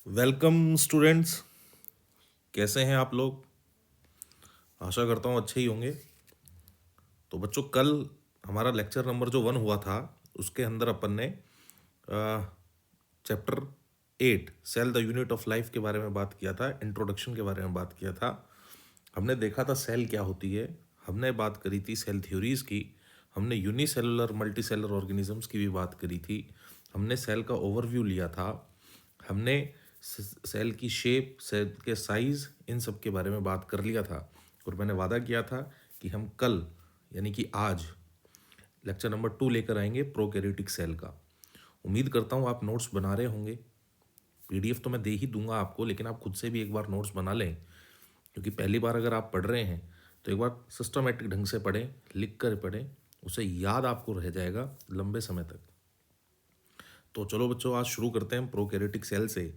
Welcome students. कैसे हैं आप लोग? आशा करता हूँ अच्छे ही होंगे। तो बच्चों, कल हमारा लेक्चर नंबर जो 1 हुआ था उसके अंदर अपन ने chapter 8 cell the unit of life के बारे में बात किया था, इंट्रोडक्शन के बारे में बात किया था। हमने देखा था सेल क्या होती है, हमने बात करी थी सेल थ्योरीज की, हमने यूनिसेलुलर मल्टीसेलुलर ऑर्गेनिजम्स की भी बात करी थी, हमने सेल का ओवरव्यू लिया था, हमने सेल की शेप, सेल के साइज, इन सब के बारे में बात कर लिया था। और मैंने वादा किया था कि हम कल यानी कि आज लेक्चर नंबर 2 लेकर आएंगे प्रोकैरियोटिक सेल का। उम्मीद करता हूँ आप नोट्स बना रहे होंगे। पीडीएफ तो मैं दे ही दूंगा आपको, लेकिन आप खुद से भी एक बार नोट्स बना लें, क्योंकि पहली बार अगर आप पढ़ रहे हैं तो एक बार सिस्टमेटिक ढंग से पढ़ें, लिख कर पढ़ें, उसे याद आपको रह जाएगा लंबे समय तक। तो चलो बच्चों, आज शुरू करते हैं प्रोकैरियोटिक सेल से।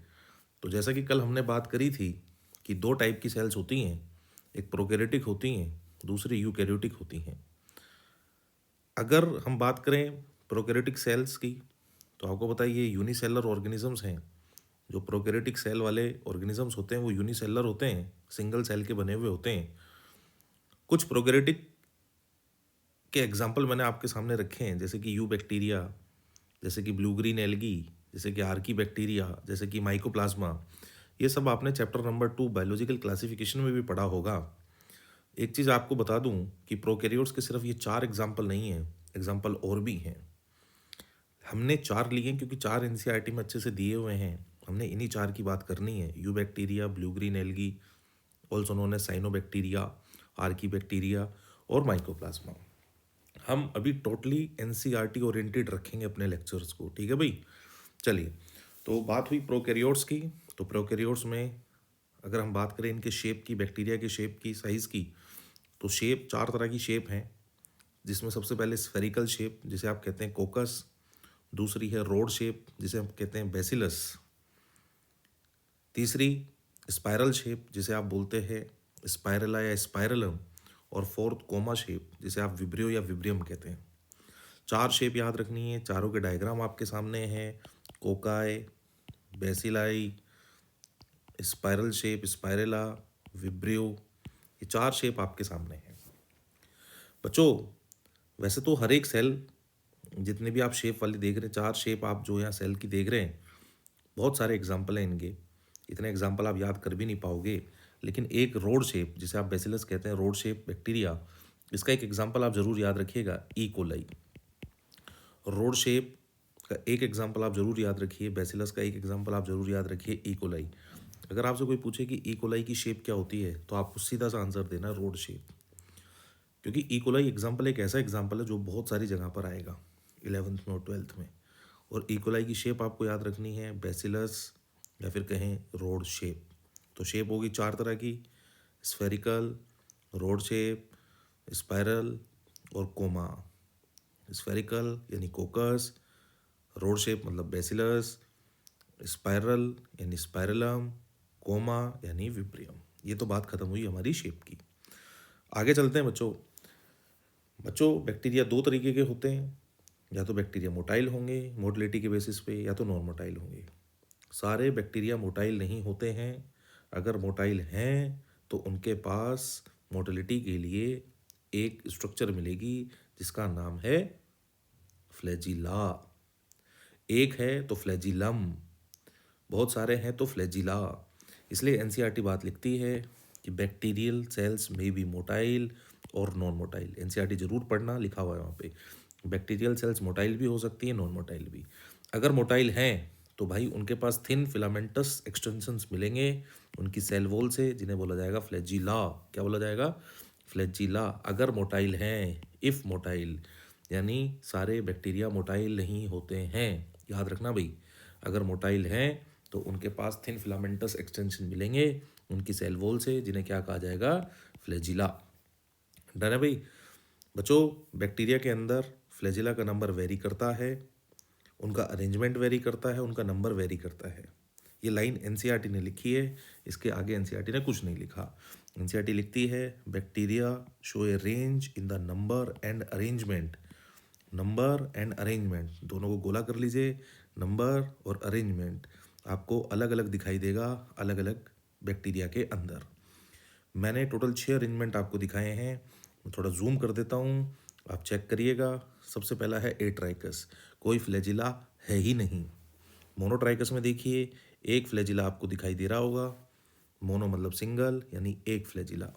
तो जैसा कि कल हमने बात करी थी कि दो टाइप की सेल्स होती हैं, एक प्रोकैरियोटिक होती हैं, दूसरी यूकैरियोटिक होती हैं। अगर हम बात करें प्रोकैरियोटिक सेल्स की, तो आपको पता है ये यूनिसेलर ऑर्गेनिजम्स हैं। जो प्रोकैरियोटिक सेल वाले ऑर्गेनिजम्स होते हैं वो यूनिसेलर होते हैं, सिंगल सेल के बने हुए होते हैं। कुछ प्रोकैरियोटिक के एग्जाम्पल मैंने आपके सामने रखे हैं, जैसे कि यू बैक्टीरिया, जैसे कि ब्लू ग्रीन एल्गी, जैसे कि आर्की बैक्टीरिया, जैसे कि माइकोप्लाज्मा। ये सब आपने चैप्टर नंबर 2 बायोलॉजिकल क्लासिफिकेशन में भी पढ़ा होगा। एक चीज़ आपको बता दूं कि प्रोकैरियोट्स के सिर्फ ये 4 एग्जाम्पल नहीं हैं, एग्जाम्पल और भी हैं। हमने 4 लिए हैं क्योंकि 4 एनसीईआरटी में अच्छे से दिए हुए हैं। हमने इन्हीं 4 की बात करनी है, eubacteria, blue green algae, also known as cyanobacteria, archaebacteria और माइकोप्लाज्मा। हम अभी टोटली एनसीईआरटी ओरिएंटेड रखेंगे अपने लेक्चर्स को, ठीक है भाई। चलिए, तो बात हुई प्रोकैरियोट्स की। तो प्रोकैरियोट्स में अगर हम बात करें इनके शेप की, बैक्टीरिया के शेप की, साइज़ की, तो शेप 4 तरह की शेप हैं, जिसमें सबसे पहले स्फेरिकल शेप जिसे आप कहते हैं कोकस, दूसरी है रोड शेप जिसे हम कहते हैं बेसिलस, तीसरी स्पाइरल शेप जिसे आप बोलते हैं स्पाइरला या स्पाइरलम, और फोर्थ कोमा शेप जिसे आप विब्रियो या विब्रियम कहते हैं। 4 शेप याद रखनी है, चारों के डायग्राम आपके सामने हैं। Cocci, bacilli, spiral shape, spirilla, vibrio, ये 4 शेप आपके सामने हैं बच्चों। वैसे तो हर एक सेल, जितने भी आप शेप वाली देख रहे हैं, 4 शेप आप जो यहाँ सेल की देख रहे हैं, बहुत सारे एग्जाम्पल हैं इनके। इतने एग्जाम्पल आप याद कर भी नहीं पाओगे, लेकिन एक रोड शेप जिसे आप बेसिलस कहते हैं, रोड शेप बैक्टीरिया, इसका एक एग्जाम्पल आप जरूर याद रखिएगा, ई कोलाई। रोड शेप का एक एग्जाम्पल आप जरूर याद रखिए, बेसिलस का एक एग्जाम्पल आप जरूर याद रखिए, ई कोलाई। अगर आपसे कोई पूछे कि ई कोलाई की शेप क्या होती है, तो आपको सीधा सा आंसर देना रोड शेप, क्योंकि ई कोलाई एग्जाम्पल एक ऐसा एग्जाम्पल है जो बहुत सारी जगह पर आएगा 11th में और 12th में। और ई कोलाई की शेप आपको याद रखनी है बेसिलस या फिर कहें रोड शेप। तो शेप होगी 4 तरह की, स्फेरिकल, रोड शेप, स्पाइरल और कोमा। स्फेरिकल यानी कोकस, रोड शेप मतलब बेसिलस, स्पाइरल यानी स्पाइरलम, कोमा यानी विब्रियम। ये तो बात खत्म हुई हमारी शेप की। आगे चलते हैं बच्चों। बैक्टीरिया 2 तरीके के होते हैं, या तो बैक्टीरिया मोटाइल होंगे मोटिलिटी के बेसिस पे, या तो नॉन मोटाइल होंगे। सारे बैक्टीरिया मोटाइल नहीं होते हैं। अगर मोटाइल हैं तो उनके पास मोटिलिटी के लिए एक स्ट्रक्चर मिलेगी जिसका नाम है फ्लैजिला। एक है तो फ्लैजिलम, बहुत सारे हैं तो फ्लैजिला। इसलिए एनसीईआरटी बात लिखती है कि बैक्टीरियल सेल्स में बी मोटाइल और नॉन मोटाइल। एनसीईआरटी जरूर पढ़ना, लिखा हुआ है वहाँ पे, बैक्टीरियल सेल्स मोटाइल भी हो सकती है, नॉन मोटाइल भी। अगर मोटाइल हैं तो भाई उनके पास थिन फिलामेंटस एक्सटेंशंस मिलेंगे उनकी सेल वॉल से, जिन्हें बोला जाएगा फ्लैजिला। क्या बोला जाएगा? फ्लैजिला। अगर मोटाइल हैं, इफ मोटाइल, यानी सारे बैक्टीरिया मोटाइल नहीं होते हैं, याद रखना भाई। अगर मोटाइल हैं तो उनके पास थिन फिलामेंटस एक्सटेंशन मिलेंगे उनकी सेल वॉल से, जिन्हें क्या कहा जाएगा? फ्लैजिला। डन है भाई? बच्चों, बैक्टीरिया के अंदर फ्लैजिला का नंबर वेरी करता है, उनका अरेंजमेंट वेरी करता है, उनका नंबर वेरी करता है। ये लाइन एनसीईआरटी ने लिखी है, इसके आगे एनसीईआरटी ने कुछ नहीं लिखा। एनसीईआरटी लिखती है bacteria show A range in the number and arrangement. Number and arrangement दोनों को गोला कर लीजिए, नंबर और अरेंजमेंट आपको अलग अलग दिखाई देगा अलग अलग बैक्टीरिया के अंदर। मैंने टोटल 6 अरेंजमेंट आपको दिखाए हैं। मैं थोड़ा जूम कर देता हूँ, आप चेक करिएगा। सबसे पहला है एट्राइकस, कोई फ्लैजिला है ही नहीं। मोनोट्राइकस में देखिए एक फ्लैजिला आपको दिखाई दे रहा होगा, मोनो मतलब सिंगल यानी एक फ्लैजिला।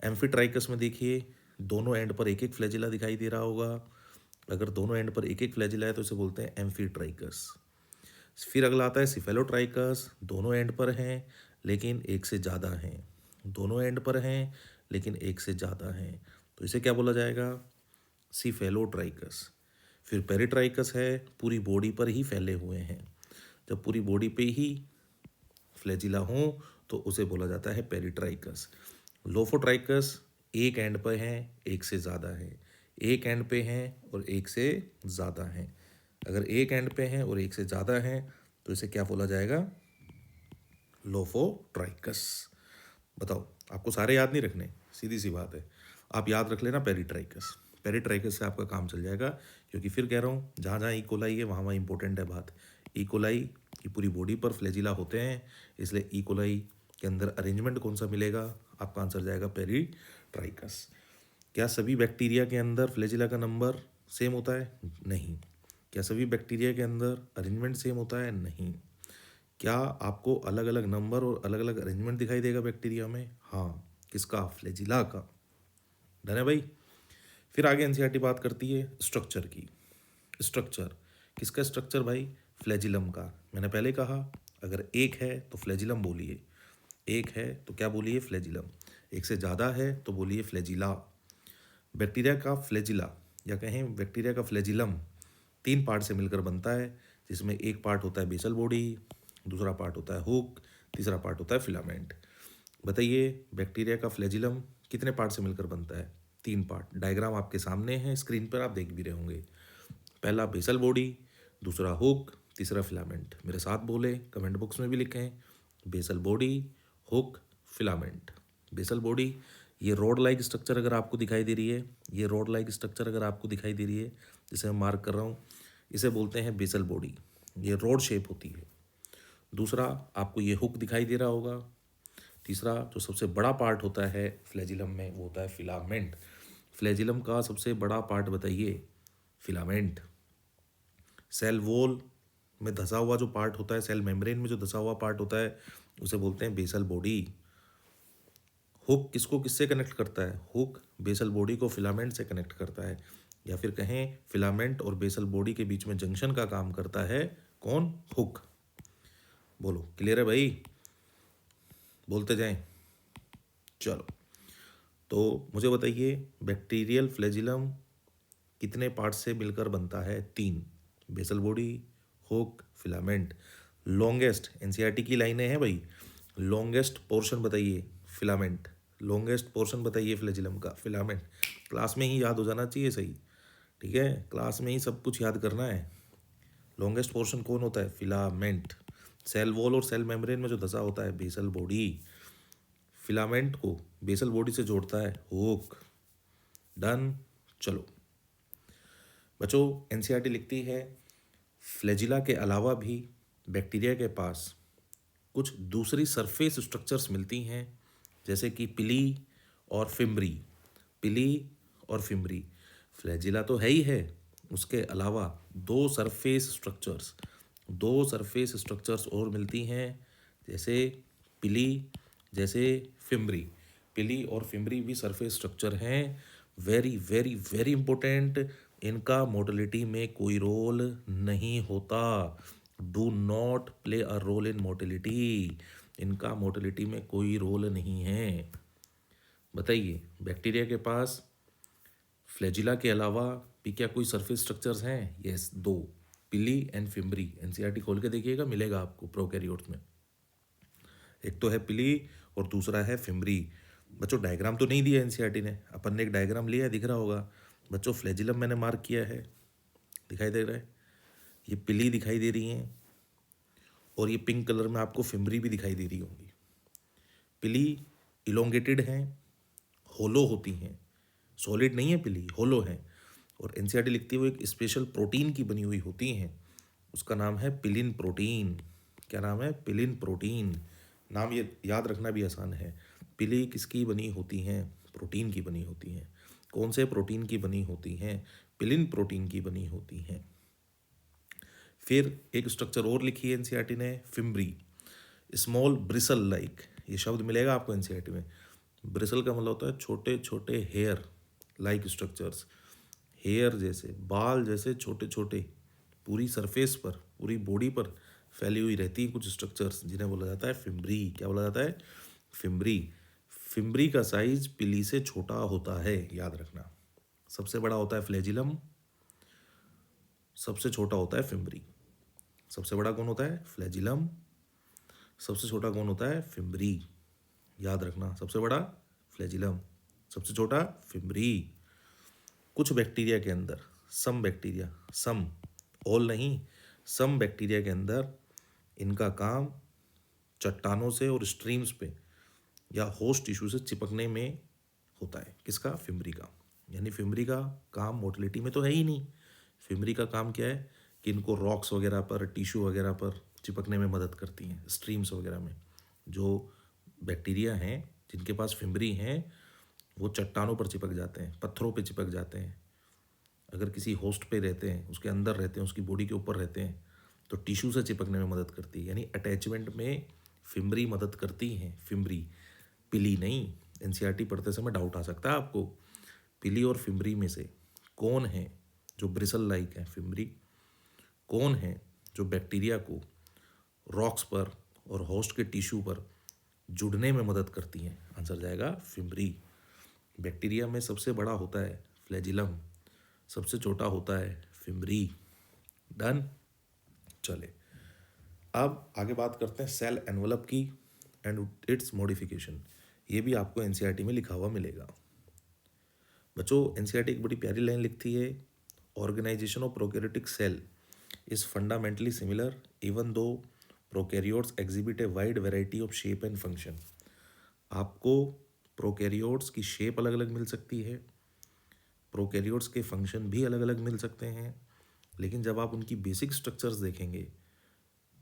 एम्फीट्राइकस में देखिए दोनों एंड पर एक एक फ्लैजिला दिखाई दे रहा होगा। अगर दोनों एंड पर एक एक फ्लैजिला है तो इसे बोलते हैं एम्फीट्राइकस। फिर अगला आता है सिफेलोट्राइकस, दोनों एंड पर हैं लेकिन एक से ज़्यादा हैं, दोनों एंड पर हैं लेकिन एक से ज़्यादा हैं, तो इसे क्या बोला जाएगा? सिफेलोट्राइकस। फिर पेरिट्राइकस है, पूरी बॉडी पर ही फैले हुए हैं। जब पूरी बॉडी पे ही फ्लैजिला हों तो उसे बोला जाता है पेरिट्राइकस। लोफोट्राइकस एक एंड पर हैं एक से ज़्यादा है, एक एंड पे हैं और एक से ज़्यादा हैं। अगर एक एंड पे हैं और एक से ज़्यादा हैं तो इसे क्या बोला जाएगा? लोफोट्राइकस। बताओ, आपको सारे याद नहीं रखने, सीधी सी बात है, आप याद रख लेना पेरिट्राइकस। पेरिट्राइकस से आपका काम चल जाएगा, क्योंकि फिर कह रहा हूँ जहाँ जहाँ इकोलाई है वहाँ वहाँ इंपॉर्टेंट है बात। इकोलाई की पूरी बॉडी पर फ्लैजिला होते हैं, इसलिए इकोलाई के अंदर अरेंजमेंट कौन सा मिलेगा? आपका आंसर जाएगा पेरिट्राइकस। क्या सभी बैक्टीरिया के अंदर फ्लैजिला का नंबर सेम होता है? नहीं। क्या सभी बैक्टीरिया के अंदर अरेंजमेंट सेम होता है? नहीं। क्या आपको अलग अलग नंबर और अलग अलग अरेंजमेंट दिखाई देगा बैक्टीरिया में? हाँ। किसका? फ्लैजिला का। डन है भाई। फिर आगे एनसीईआरटी बात करती है स्ट्रक्चर की। स्ट्रक्चर किसका? स्ट्रक्चर भाई फ्लैजिलम का। मैंने पहले कहा अगर एक है तो फ्लैजिलम बोलिए, एक है तो क्या बोलिए? फ्लैजिलम। एक से ज़्यादा है तो बोलिए फ्लैजिला। बैक्टीरिया का फ्लैजिला या कहें बैक्टीरिया का फ्लैजिलम 3 पार्ट से मिलकर बनता है, जिसमें एक पार्ट होता है बेसल बॉडी, दूसरा पार्ट होता है हुक, तीसरा पार्ट होता है फिलामेंट। बताइए बैक्टीरिया का फ्लैजिलम कितने पार्ट से मिलकर बनता है? 3 पार्ट। डायग्राम आपके सामने है, स्क्रीन पर आप देख भी रहे होंगे। पहला बेसल बॉडी, दूसरा हुक, तीसरा फिलामेंट। मेरे साथ बोले, कमेंट बॉक्स में भी लिखें, basal body, hook, filament. Basal body, ये रोड लाइक स्ट्रक्चर अगर आपको दिखाई दे रही है, ये रोड लाइक स्ट्रक्चर अगर आपको दिखाई दे रही है, जिसे मैं मार्क कर रहा हूँ, इसे बोलते हैं बेसल बॉडी। ये रोड शेप होती है। दूसरा आपको ये हुक दिखाई दे रहा होगा। तीसरा जो सबसे बड़ा पार्ट होता है फ्लैजिलम में वो होता है फिलामेंट। फ्लैजिलम का सबसे बड़ा पार्ट बताइए? फिलामेंट। सेल वॉल में धंसा हुआ जो पार्ट होता है, सेल मेम्ब्रेन में जो धंसा हुआ पार्ट होता है, उसे बोलते हैं बेसल बॉडी। हुक किसको किससे कनेक्ट करता है? हुक बेसल बॉडी को फिलामेंट से कनेक्ट करता है, या फिर कहें फिलामेंट और बेसल बॉडी के बीच में जंक्शन का काम करता है कौन? हुक। बोलो, क्लियर है भाई? बोलते जाएं। चलो, तो मुझे बताइए बैक्टीरियल फ्लैजिलम कितने पार्ट से मिलकर बनता है? 3। Basal body, hook, filament. Longest NCERT की लाइनें हैं भाई, लॉन्गेस्ट पोर्शन बताइए? फिलामेंट। लॉन्गेस्ट पोर्शन बताइए फ्लैजिलम का? फिलामेंट। क्लास में ही याद हो जाना चाहिए, सही? ठीक है, क्लास में ही सब कुछ याद करना है। लॉन्गेस्ट पोर्शन कौन होता है? फिलामेंट। सेल वॉल और सेल मेम्ब्रेन में जो धंसा होता है बेसल बॉडी, फिलामेंट को बेसल बॉडी से जोड़ता है हुक। डन। चलो बच्चों, एनसीईआरटी लिखती है फ्लैजिला के अलावा भी बैक्टीरिया के पास कुछ दूसरी सरफेस स्ट्रक्चर्स मिलती हैं, जैसे कि पिली और फिम्बरी। पिली और फिम्बरी, फ्लैजिला तो है ही है, उसके अलावा दो सरफेस स्ट्रक्चर्स और मिलती हैं, जैसे पिली, जैसे फिम्बरी। पिली और फिम्बरी भी सरफेस स्ट्रक्चर हैं। वेरी वेरी वेरी इंपॉर्टेंट, इनका मोटिलिटी में कोई रोल नहीं होता। Do not play a role in motility. इनका मोटिलिटी में कोई रोल नहीं है। बताइए बैक्टीरिया के पास फ्लैजिला के अलावा भी क्या कोई सरफेस स्ट्रक्चर्स हैं? यस, 2, पिली एंड फिम्बरी। एनसीईआरटी खोल के देखिएगा, मिलेगा आपको प्रोकैरियोट्स में। एक तो है पिली और दूसरा है फिम्बरी। बच्चों डायग्राम तो नहीं दिया एनसीईआरटी ने, अपन ने एक डायग्राम लिया है, दिख रहा होगा बच्चों। फ्लैजिलम मैंने मार्क किया है, दिखाई दे रहा है? ये पिली दिखाई दे रही हैं और ये पिंक कलर में आपको फिम्बरी भी दिखाई दे रही होंगी। पिली इलोंगेटेड हैं, होलो होती हैं, सॉलिड नहीं है पिली, होलो है। और एनसीईआरटी लिखती है वो एक स्पेशल प्रोटीन की बनी हुई होती हैं, उसका नाम है पिलिन प्रोटीन। क्या नाम है? पिलिन प्रोटीन। नाम ये याद रखना भी आसान है। पिली किसकी बनी होती हैं? प्रोटीन की बनी होती हैं। कौन से प्रोटीन की बनी होती हैं? पिलिन प्रोटीन की बनी होती हैं। फिर एक स्ट्रक्चर और लिखी है एनसीईआरटी ने, फिम्ब्री, स्मॉल ब्रिसल लाइक। ये शब्द मिलेगा आपको एनसीईआरटी में। ब्रिसल का मतलब होता है छोटे छोटे हेयर लाइक स्ट्रक्चर्स, हेयर जैसे, बाल जैसे छोटे छोटे, पूरी सरफेस पर, पूरी बॉडी पर फैली हुई रहती हैं कुछ स्ट्रक्चर्स, जिन्हें बोला जाता है फिम्ब्री। क्या बोला जाता है? फिम्ब्री। फिम्ब्री का साइज पिली से छोटा होता है, याद रखना। सबसे बड़ा होता है फ्लैजिलम, सबसे छोटा होता है फिम्ब्री। सबसे बड़ा कौन होता है? फ्लैजिलम। सबसे छोटा कौन होता है? फिम्ब्री। याद रखना, सबसे बड़ा फ्लैजिलम, सबसे छोटा फिम्ब्री। कुछ बैक्टीरिया के अंदर, सम बैक्टीरिया, सम, ऑल नहीं, सम बैक्टीरिया के अंदर इनका काम चट्टानों से और स्ट्रीम्स पे या होस्ट टिश्यू से चिपकने में होता है। किसका? फिम्ब्री का। यानी फिम्ब्री का काम मोटिलिटी में तो है ही नहीं। फिम्ब्री का काम क्या है कि इनको रॉक्स वगैरह पर, टिश्यू वगैरह पर चिपकने में मदद करती हैं। स्ट्रीम्स वगैरह में जो बैक्टीरिया हैं जिनके पास फिम्ब्री हैं, वो चट्टानों पर चिपक जाते हैं, पत्थरों पे चिपक जाते हैं। अगर किसी होस्ट पे रहते हैं, उसके अंदर रहते हैं, उसकी बॉडी के ऊपर रहते हैं, तो टिश्यू से चिपकने में मदद करती है। यानी अटैचमेंट में फिम्ब्री मदद करती हैं। फिम्ब्री, पिली नहीं। एनसीईआरटी पढ़ते समय डाउट आ सकता है आपको। पिली और फिम्ब्री में से कौन है जो ब्रिसल लाइक है? फिम्ब्री। कौन है जो बैक्टीरिया को रॉक्स पर और होस्ट के टिश्यू पर जुड़ने में मदद करती हैं? आंसर जाएगा फिम्ब्री। बैक्टीरिया में सबसे बड़ा होता है फ्लैजिलम, सबसे छोटा होता है फिम्ब्री। डन। चले, अब आगे बात करते हैं सेल एनवलप की एंड इट्स मॉडिफिकेशन। ये भी आपको एनसीईआरटी में लिखा हुआ मिलेगा। बच्चों, एनसीईआरटी एक बड़ी प्यारी लाइन लिखती है, organization of prokaryotic cell is fundamentally similar even though prokaryotes exhibit a wide variety of shape and function. आपको प्रोकैरियोट्स की शेप अलग अलग मिल सकती है, प्रोकैरियोट्स के फंक्शन भी अलग अलग मिल सकते हैं, लेकिन जब आप उनकी बेसिक स्ट्रक्चर्स देखेंगे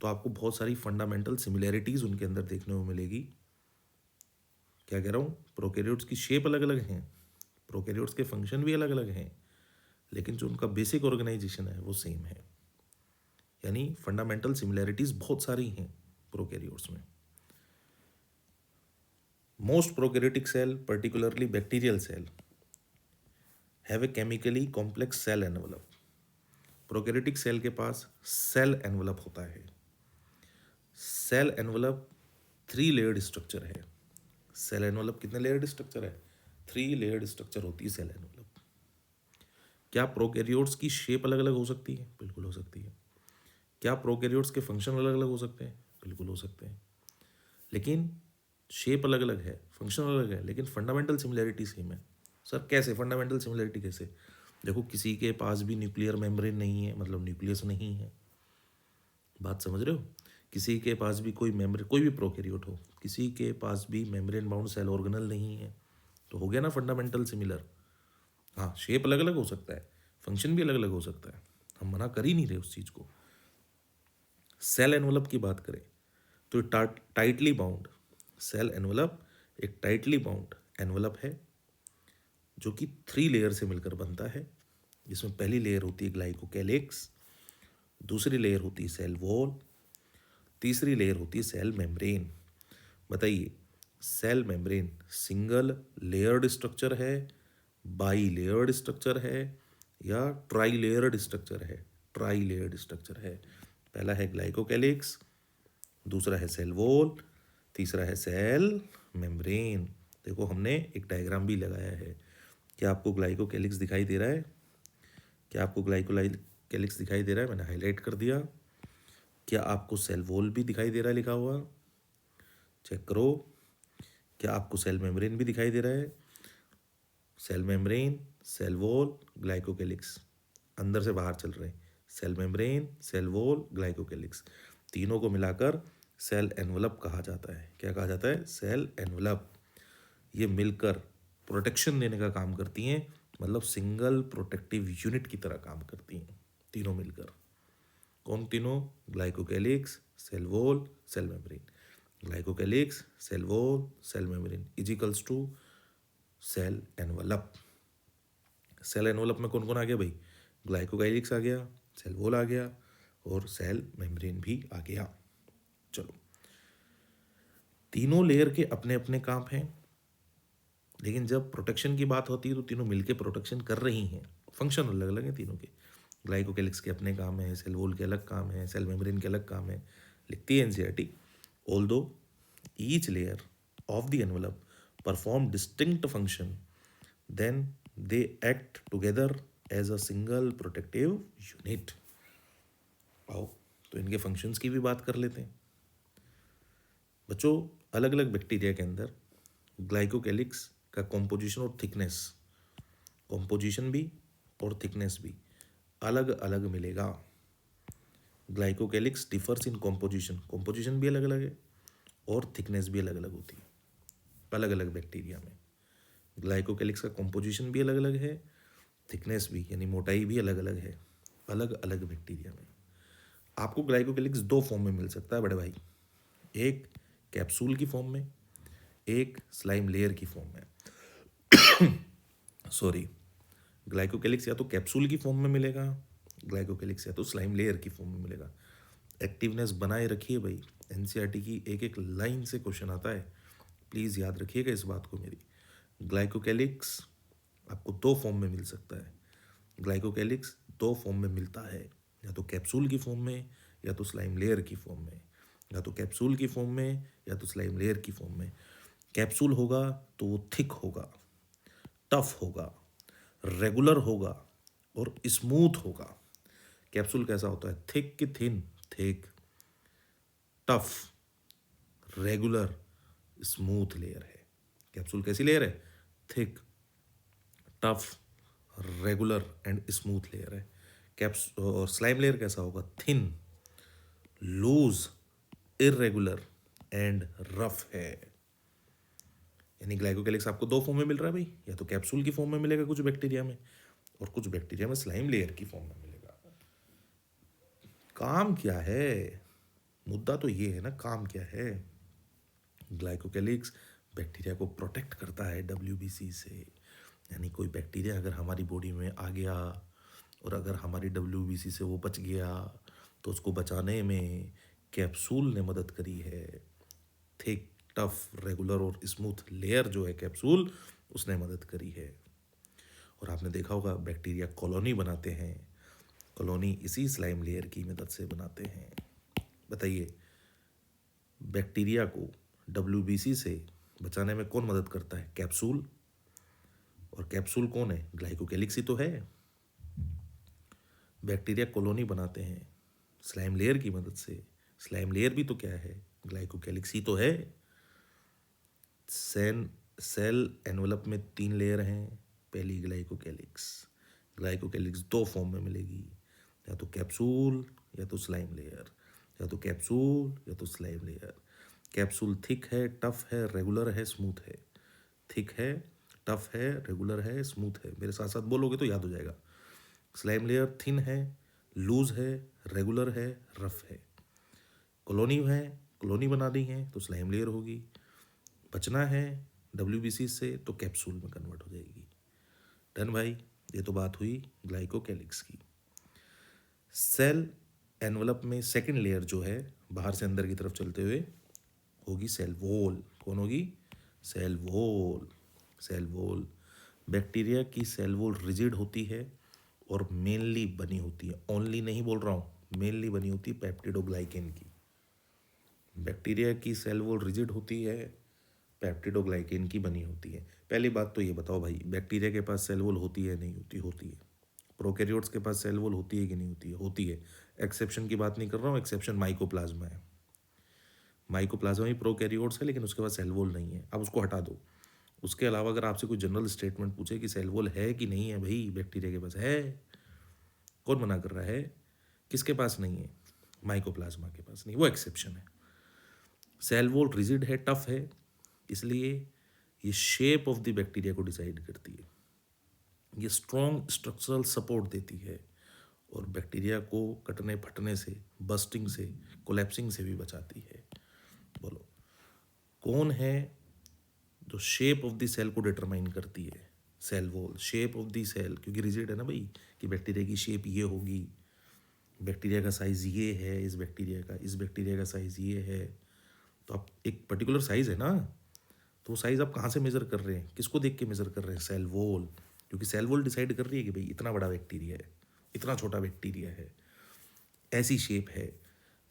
तो आपको बहुत सारी फंडामेंटल सिमिलैरिटीज़ उनके अंदर देखने को मिलेगी। क्या कह रहा हूँ? प्रोकैरियोट्स की शेप अलग अलग हैं, प्रोकैरियोट्स के फंक्शन भी अलग अलग हैं, लेकिन जो उनका बेसिक ऑर्गेनाइजेशन है वो सेम है। यानी फंडामेंटल सिमिलैरिटीज़ बहुत सारी हैं प्रोकैरियोट्स में। Most prokaryotic cell, particularly bacterial cell, have a chemically complex cell envelope. Prokaryotic cell के पास सेल एनवलप होता है। सेल एनवलप 3 लेयर्ड स्ट्रक्चर है। सेल एनवलप कितने लेयर्ड स्ट्रक्चर है? 3 लेयर्ड स्ट्रक्चर होती है सेल एनवलप। क्या प्रोकैरियोट्स की शेप अलग अलग हो सकती है? बिल्कुल हो सकती है। क्या प्रोकैरियोट्स के फंक्शन अलग अलग हो सकते हैं? बिल्कुल हो सकते हैं। लेकिन शेप अलग अलग है, फंक्शन अलग है, लेकिन फंडामेंटल सिमिलैरिटी सेम है। सर कैसे फंडामेंटल सिमिलैरिटी कैसे? देखो, किसी के पास भी न्यूक्लियर मेम्ब्रेन नहीं है, मतलब न्यूक्लियस नहीं है। बात समझ रहे हो? किसी के पास भी कोई मेम्ब्रेन, कोई भी प्रोकैरियोट हो, किसी के पास भी मेम्ब्रेन बाउंड सेल ऑर्गेनल नहीं है, तो हो गया ना फंडामेंटल सिमिलर। हाँ, शेप अलग अलग हो सकता है, फंक्शन भी अलग अलग हो सकता है, हम मना कर ही नहीं रहे उस चीज़ को। सेल एनवलप की बात करें तो टाइटली बाउंड सेल एनवलप एक टाइटली बाउंड एनवलप है जो कि 3 लेयर से मिलकर बनता है, जिसमें पहली लेयर होती है ग्लाइकोकैलिक्स, दूसरी लेयर होती है सेल वॉल, तीसरी लेयर होती है सेल मेम्ब्रेन। बताइए, cell membrane single layered structure है, बाई लेयर्ड स्ट्रक्चर है, या ट्राई लेयर्ड स्ट्रक्चर है? ट्राई लेयर्ड स्ट्रक्चर है। पहला है ग्लाइकोकैलिक्स, दूसरा है सेल वॉल, तीसरा है सेल मेम्ब्रेन। देखो, हमने एक डायग्राम भी लगाया है। क्या आपको ग्लाइकोकैलिक्स दिखाई दे रहा है? क्या आपको ग्लाइकोकैलिक्स दिखाई दे रहा है? मैंने हाईलाइट कर दिया। क्या आपको सेल वॉल भी दिखाई दे रहा है लिखा हुआ? चेक करो। क्या आपको सेल मेम्ब्रेन भी दिखाई दे रहा है? Cell membrane, cell wall, glycocalyx अंदर से बाहर चल रहे हैं। Cell membrane, cell wall, glycocalyx, तीनों को मिलाकर सेल एनवलप कहा जाता है। क्या कहा जाता है? Cell envelope. ये मिलकर प्रोटेक्शन देने का काम करती हैं, मतलब सिंगल प्रोटेक्टिव यूनिट की तरह काम करती हैं तीनों मिलकर। कौन तीनों? Glycocalyx, cell wall, cell membrane. Glycocalyx, cell wall, cell membrane equals to cell envelope. Cell envelope में कौन कौन आ गया भाई? ग्लाइकोकाइलिक्स आ गया, सेल वॉल आ गया और सेल मेम्ब्रेन भी आ गया। चलो, तीनों लेयर के अपने अपने काम हैं, लेकिन जब प्रोटेक्शन की बात होती है तो तीनों मिलके प्रोटेक्शन कर रही हैं। फंक्शन अलग अलग हैं तीनों के। ग्लाइकोकैलिक्स के अपने काम है, सेल वॉल के अलग काम है, सेल मेम्ब्रेन के अलग काम है। लिखती है NCERT, although each layer of the envelope perform distinct function, then they act together as a single protective unit. आओ तो इनके फंक्शंस की भी बात कर लेते हैं बच्चों। अलग अलग बैक्टीरिया के अंदर ग्लाइकोकैलिक्स का कॉम्पोजिशन और थिकनेस, कॉम्पोजिशन भी और थिकनेस भी अलग अलग मिलेगा। ग्लाइकोकैलिक्स डिफर्स इन कॉम्पोजिशन, कॉम्पोजिशन भी अलग अलग है और थिकनेस भी अलग अलग होती है अलग अलग बैक्टीरिया में। ग्लाइकोकैलिक्स का कॉम्पोजिशन भी अलग अलग है, थिकनेस भी यानी मोटाई भी अलग अलग है अलग अलग बैक्टीरिया में। आपको ग्लाइकोकैलिक्स दो फॉर्म में मिल सकता है बड़े भाई, एक कैप्सूल की फॉर्म में, एक स्लाइम लेयर की फॉर्म में। सॉरी, ग्लाइकोकैलिक्स या तो कैप्सूल की फॉर्म में मिलेगा, ग्लाइकोकैलिक्स या तो स्लाइम लेयर की फॉर्म में मिलेगा। एक्टिवनेस बनाए रखिए भाई, एनसीईआरटी की एक एक लाइन से क्वेश्चन आता है, प्लीज़ याद रखिएगा इस बात को मेरी। ग्लाइकोकैलिक्स आपको दो फॉर्म में मिल सकता है, ग्लाइकोकैलिक्स दो फॉर्म में मिलता है, या तो कैप्सूल की फॉर्म में या तो स्लाइम लेयर की फॉर्म में, या तो कैप्सूल की फॉर्म में या तो स्लाइम लेयर की फॉर्म में। कैप्सूल होगा तो वो थिक होगा, टफ होगा, रेगुलर होगा और स्मूथ होगा। कैप्सूल कैसा होता है? थिक की thin? Thick, tough, regular, smooth layer है। कैप्सूल कैसी लेयर है? Thick, tough, regular and smooth layer है। कैप्स और स्लाइम लेयर कैसा होगा? Thin, loose, irregular and rough है। यानी ग्लाइकोकैलिक्स आपको दो फॉर्म में मिल रहा है भाई, या तो कैप्सूल की फॉर्म में मिलेगा कुछ बैक्टीरिया में, और कुछ बैक्टीरिया में स्लाइम लेयर की फॉर्म में मिलेगा। काम क्या है? मुद्दा तो ये है ना, काम क्या है? ग्लाइकोकैलिक्स बैक्टीरिया को प्रोटेक्ट करता है डब्ल्यूबीसी से। यानी कोई बैक्टीरिया अगर हमारी बॉडी में आ गया और अगर हमारी डब्ल्यूबीसी से वो बच गया तो उसको बचाने में कैप्सूल ने मदद करी है। थिक, टफ, रेगुलर और स्मूथ लेयर जो है कैप्सूल, उसने मदद करी है। और आपने देखा होगा बैक्टीरिया कॉलोनी बनाते हैं, कॉलोनी इसी स्लाइम लेयर की मदद से बनाते हैं। बताइए, बैक्टीरिया को डब्ल्यूबीसी से बचाने में कौन मदद करता है? कैप्सूल। और कैप्सूल कौन है? ग्लाइकोकैलिक्स ही तो है। बैक्टीरिया कॉलोनी बनाते हैं स्लाइम लेयर की मदद से। स्लाइम लेयर भी तो क्या है? ग्लाइकोकैलिक्स ही तो है। सेल एनवलप में 3 लेयर हैं। पहली ग्लाइकोकैलिक्स, ग्लाइकोकैलिक्स दो फॉर्म में मिलेगी, या तो कैप्सूल या तो स्लाइम लेयर, या तो कैप्सूल या तो स्लाइम लेयर। कैप्सूल थिक है, टफ है, रेगुलर है, स्मूथ है। थिक है, टफ है, रेगुलर है, स्मूथ है। मेरे साथ साथ बोलोगे तो याद हो जाएगा। स्लाइम लेयर थिन है, लूज है, रेगुलर है, रफ है। कॉलोनी है, कॉलोनी बनानी है तो स्लाइम लेयर होगी। बचना है डब्ल्यूबीसी से तो कैप्सूल में कन्वर्ट हो जाएगी। डन भाई, ये तो बात हुई ग्लाइकोकैलिक्स की। सेल एनवलप में सेकंड लेयर जो है बाहर से अंदर की तरफ चलते हुए होगी सेल वॉल। कौन होगी? Cell wall. Cell wall, bacteria की सेल वॉल रिजिड होती है और मेनली बनी होती है, ओनली नहीं बोल रहा हूँ, मेनली बनी होती है पेप्टिडोग्लाइकेन की। बैक्टीरिया की सेल वॉल रिजिड होती है, पेप्टिडोग्लाइकेन की बनी होती है। पहली बात तो ये बताओ भाई, बैक्टीरिया के पास सेल वॉल होती है नहीं होती? होती है। प्रोकैरियोट्स के पास सेल वॉल होती है कि नहीं होती है? होती है। एक्सेप्शन की बात नहीं कर रहा हूँ, एक्सेप्शन माइकोप्लाज्मा है। माइकोप्लाज्मा ही प्रोकैरियोट्स है, लेकिन उसके पास सेल वॉल नहीं है। अब उसको हटा दो। उसके अलावा अगर आपसे कोई जनरल स्टेटमेंट पूछे कि सेल वॉल है कि नहीं है, भाई बैक्टीरिया के पास है। कौन मना कर रहा है? किसके पास नहीं है? माइकोप्लाज्मा के पास नहीं, वो एक्सेप्शन है। सेल वॉल रिजिड है, टफ है, इसलिए ये शेप ऑफ द बैक्टीरिया को डिसाइड करती है। ये स्ट्रॉन्ग स्ट्रक्चरल सपोर्ट देती है और बैक्टीरिया को कटने फटने से, बस्टिंग से, कोलैप्सिंग से भी बचाती है। बोलो कौन है जो शेप ऑफ द सेल को डिटरमाइन करती है? Cell wall, shape of the cell, क्योंकि रिजिड है ना भाई कि बैक्टीरिया की शेप ये होगी, बैक्टीरिया का साइज़ ये है, इस बैक्टीरिया का साइज़ ये है। तो आप एक पर्टिकुलर साइज़ है ना, तो वो साइज़ आप कहाँ से मेज़र कर रहे हैं, किसको देख के मेज़र कर रहे हैं? सेल वॉल, क्योंकि सेल वॉल डिसाइड कर रही है कि भाई इतना बड़ा बैक्टीरिया है, इतना छोटा बैक्टीरिया है, ऐसी शेप है।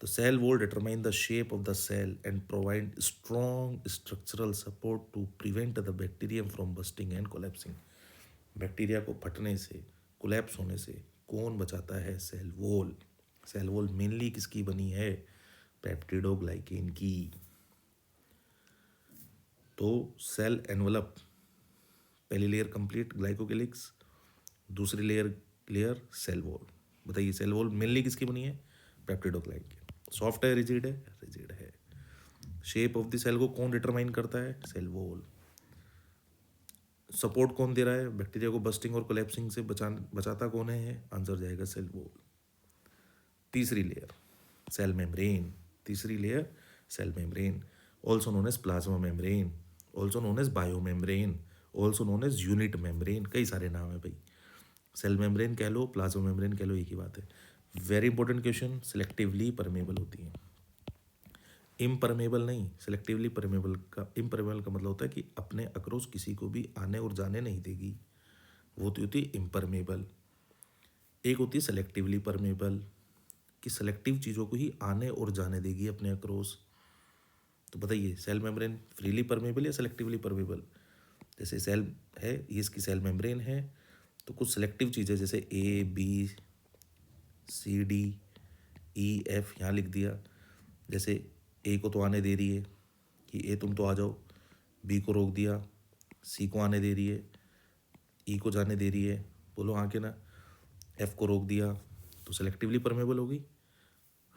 तो cell wall determine the shape of the cell and provide strong structural support to prevent the bacterium from bursting and collapsing. Bacteria को फटने से, कोलैप्स होने से कौन बचाता है? Cell wall. Cell wall mainly किसकी बनी है? पेप्टिडोग्लाइकेन की। तो सेल एनवलप, पहली लेयर कंप्लीट ग्लाइकोकेलिक्स, दूसरी लेयर सेल वॉल। बताइए सेल वॉल मेनली किसकी बनी है? पेप्टिडोग्लाइकेन। सॉफ्ट है रिजिड है? रिजिड है। शेप ऑफ द सेल को कौन डिटरमाइन करता है? Cell wall. सपोर्ट कौन दे रहा है? बैक्टीरिया को बस्टिंग और कोलैप्सिंग से बचाता कौन है? आंसर जाएगा सेल वॉल। तीसरी लेयर सेल मेम्ब्रेन। तीसरी layer cell membrane, also known as plasma membrane, also known as bio membrane, also known as unit membrane, कई सारे नाम है भाई। सेल मेम्ब्रेन कह लो, प्लाज्मा मेम्ब्रेन कह लो, एक ही बात है। Very important question, selectively permeable होती है, इम्परमेबल नहीं। सिलेक्टिवली परमेबल का, इम्परमेबल का मतलब होता है कि अपने अक्रॉस किसी को भी आने और जाने नहीं देगी, वो होती है इम्परमेबल। एक होती है सेलेक्टिवली परमेबल, कि सेलेक्टिव चीज़ों को ही आने और जाने देगी अपने अक्रॉस। तो बताइए सेल मेम्ब्रेन फ्रीली परमेबल या सेलेक्टिवली परमेबल? जैसे सेल है, ये इसकी सेल मेम्ब्रेन है, तो कुछ सेलेक्टिव चीज़ें जैसे A B C D E F यहाँ लिख दिया, जैसे ए को तो आने दे रही है कि ए तुम तो आ जाओ, बी को रोक दिया, सी को आने दे रही है, ई को जाने दे रही है, बोलो हाँ के ना, एफ को रोक दिया, तो सेलेक्टिवली परमेबल होगी।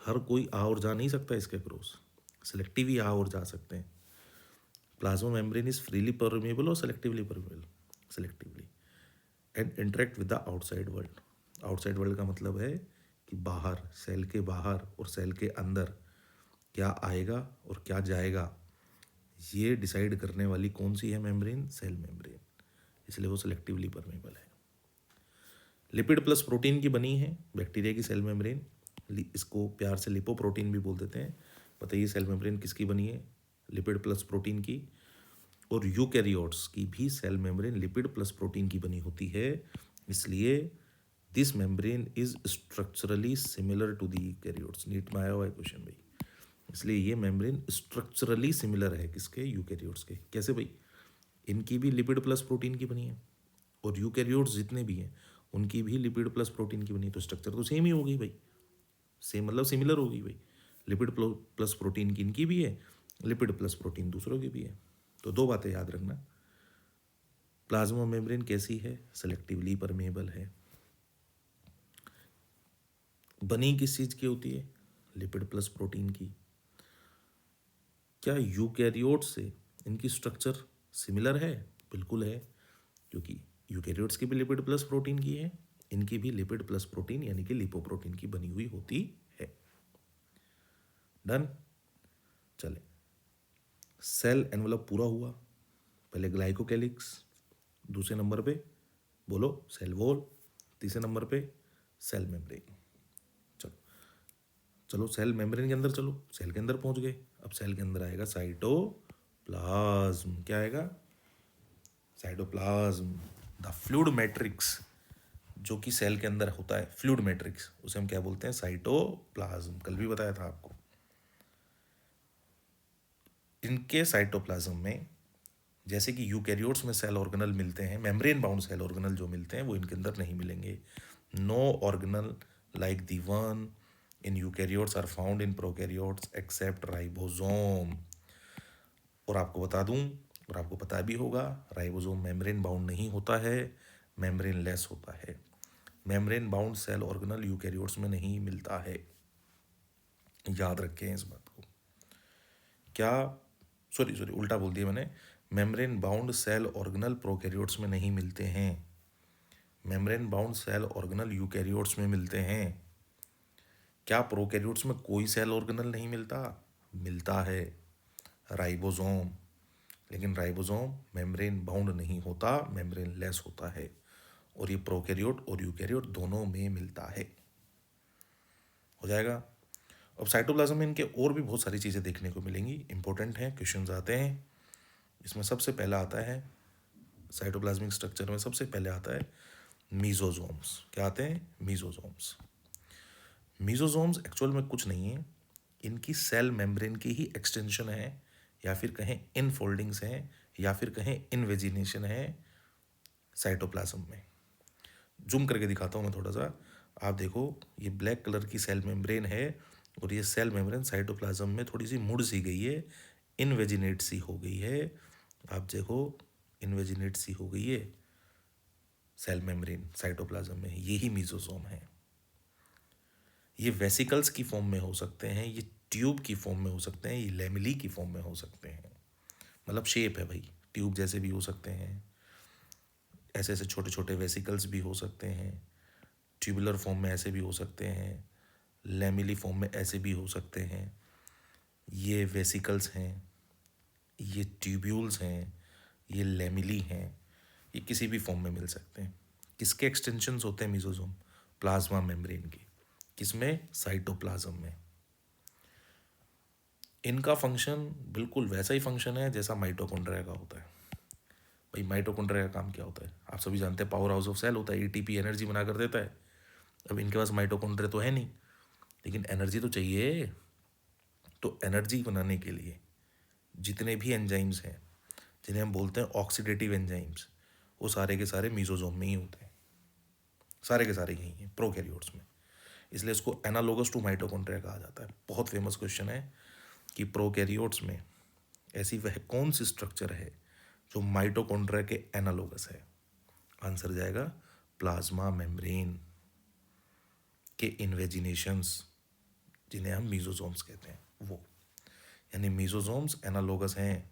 हर कोई आ और जा नहीं सकता इसके क्रॉस, सेलेक्टिव ही आ और जा सकते हैं। Plasma membrane is freely permeable और selectively permeable? Selectively. And interact with the outside world. Outside world का मतलब है कि बाहर, सेल के बाहर और सेल के अंदर क्या आएगा और क्या जाएगा, ये डिसाइड करने वाली कौन सी है मेम्ब्रेन? सेल मेम्ब्रेन, इसलिए वो सेलेक्टिवली परमेबल है। लिपिड प्लस प्रोटीन की बनी है बैक्टीरिया की सेल मेम्ब्रेन, इसको प्यार से लिपोप्रोटीन भी बोल देते हैं। बताइए सेल मेम्ब्रेन किसकी बनी है? लिपिड प्लस प्रोटीन की। और यूकैरियोट्स की भी cell membrane lipid plus protein की बनी होती है, इसलिए this membrane is structurally similar to the eukaryotes. NEET में आया हुआ है क्वेश्चन भाई, इसलिए ये मेम्ब्रेन स्ट्रक्चरली सिमिलर है किसके? यूकैरियोट्स के। कैसे भाई? इनकी भी लिपिड प्लस प्रोटीन की बनी है, और यूकैरियोट्स जितने भी हैं उनकी भी लिपिड प्लस प्रोटीन की बनी है, तो स्ट्रक्चर तो सेम ही होगी भाई। सेम मतलब सिमिलर होगी भाई। लिपिड प्लस प्रोटीन की इनकी भी है, लिपिड प्लस प्रोटीन दूसरों की भी है। तो दो बातें याद रखना, प्लाज्मा मेम्ब्रेन कैसी है? सेलेक्टिवली परमेबल है। बनी किस चीज़ की होती है? लिपिड प्लस प्रोटीन की। क्या यूकैरियोट से इनकी स्ट्रक्चर सिमिलर है? बिल्कुल है, क्योंकि यूकैरियोट्स की भी लिपिड प्लस प्रोटीन की है, इनकी भी लिपिड प्लस प्रोटीन यानी कि लिपोप्रोटीन की बनी हुई होती है। डन। चले, सेल एनवलप पूरा हुआ। पहले ग्लाइकोकेलिक्स, दूसरे नंबर पे बोलो सेल वॉल, तीसरे नंबर पे सेल मेम्ब्रेन। चलो चलो सेल मेम्ब्रेन के अंदर, चलो सेल के अंदर पहुंच गए। अब सेल के अंदर आएगा साइटोप्लाज्म। क्या आएगा? साइटोप्लाज्म, द फ्लूइड मैट्रिक्स, जो कि सेल के अंदर होता है, फ्लूइड मैट्रिक्स, उसे हम क्या बोलते हैं? साइटोप्लाज्म। कल भी बताया था आपको। इनके साइटोप्लाज्म में, जैसे कि यूकैरियोट्स में सेल ऑर्गेनल मिलते हैं, मेम्ब्रेन बाउंड सेल ऑर्गेनल जो मिलते हैं वो इनके अंदर नहीं मिलेंगे। No organelle like the one in eukaryotes are found in prokaryotes except ribosome. और आपको बता दूं, और आपको पता भी होगा, राइबोसोम मेम्ब्रेन बाउंड नहीं होता है, मेम्ब्रेन लेस होता है। Membrane bound cell organelle eukaryotes में नहीं मिलता है, याद रखें इस बात को। क्या, सॉरी सॉरी उल्टा बोल दिया मैंने, membrane bound cell organelle prokaryotes में नहीं मिलते हैं, membrane bound cell organelle eukaryotes में मिलते हैं। क्या प्रोकैरियोट्स में कोई सेल ऑर्गेनल नहीं मिलता? मिलता है, राइबोसोम। लेकिन राइबोसोम मेम्ब्रेन बाउंड नहीं होता, मेम्ब्रेन लेस होता है। और ये प्रोकैरियोट और यूकैरियोट दोनों में मिलता है। हो जाएगा। अब साइटोप्लाज्म में इनके और भी बहुत सारी चीज़ें देखने को मिलेंगी, इंपॉर्टेंट हैं, क्वेश्चंस आते हैं। इसमें सबसे पहला आता है, साइटोप्लाज्मिक स्ट्रक्चर में सबसे पहले आता है मीजोजोम्स। क्या आते हैं? मीजोजोम्स। मीजोजोम्स एक्चुअल में कुछ नहीं है, इनकी सेल मेम्ब्रेन की ही एक्सटेंशन है, या फिर कहें इनफोल्डिंग्स हैं, या फिर कहें इनवेजिनेशन है साइटोप्लाज्म में। जूम करके दिखाता हूँ मैं थोड़ा सा। आप देखो, ये ब्लैक कलर की सेल मेम्ब्रेन है, और ये सेल मेम्ब्रेन साइटोप्लाज्म में थोड़ी सी मुड़ सी गई है, इनवेजिनेट सी हो गई है। आप देखो, इनवेजिनेट सी हो गई है सेल मेम्ब्रेन साइटोप्लाज्म में, यही मीजोसोम है। ये वेसिकल्स की फॉर्म में हो सकते हैं, ये ट्यूब की फॉर्म में हो सकते हैं, ये लेमिली की फॉर्म में हो सकते हैं। मतलब शेप है भाई, ट्यूब जैसे भी हो सकते हैं, ऐसे ऐसे छोटे छोटे वेसिकल्स भी हो सकते हैं, ट्यूबुलर फॉर्म में ऐसे भी हो सकते हैं, लेमिली फॉर्म में ऐसे भी हो सकते हैं। ये वेसिकल्स हैं, ये ट्यूब्यूल्स हैं, ये लेमिली हैं, ये किसी भी फॉर्म में मिल सकते हैं। किसके एक्सटेंशंस होते हैं मीजोसोम? प्लाज्मा मेम्ब्रेन के। किसमें? साइटोप्लाज्म में। इनका फंक्शन बिल्कुल वैसा ही फंक्शन है जैसा माइटोकॉन्ड्रिया का होता है। भाई माइटोकॉन्ड्रिया का काम क्या होता है? आप सभी जानते हैं, पावर हाउस ऑफ सेल होता है, एटीपी एनर्जी बना कर देता है। अब इनके पास माइटोकॉन्ड्रिया तो है नहीं, लेकिन एनर्जी तो चाहिए। तो एनर्जी बनाने के लिए जितने भी एंजाइम्स हैं, जिन्हें हम बोलते हैं ऑक्सीडेटिव एंजाइम्स, वो सारे के सारे मीजोसोम में ही होते हैं। सारे के सारे यही हैं प्रोकैरियोट्स में। इसलिए इसको एनालोगस टू माइटोकॉन्ड्रिया कहा जाता है। बहुत फेमस क्वेश्चन है कि प्रोकैरियोट्स में ऐसी वह कौन सी स्ट्रक्चर है जो माइटोकॉन्ड्रिया के एनालोगस है? आंसर जाएगा प्लाज्मा मेम्ब्रेन के इन्वेजिनेशंस, जिन्हें हम मीजोसोम्स कहते हैं, वो। यानी मीजोसोम्स एनालोगस हैं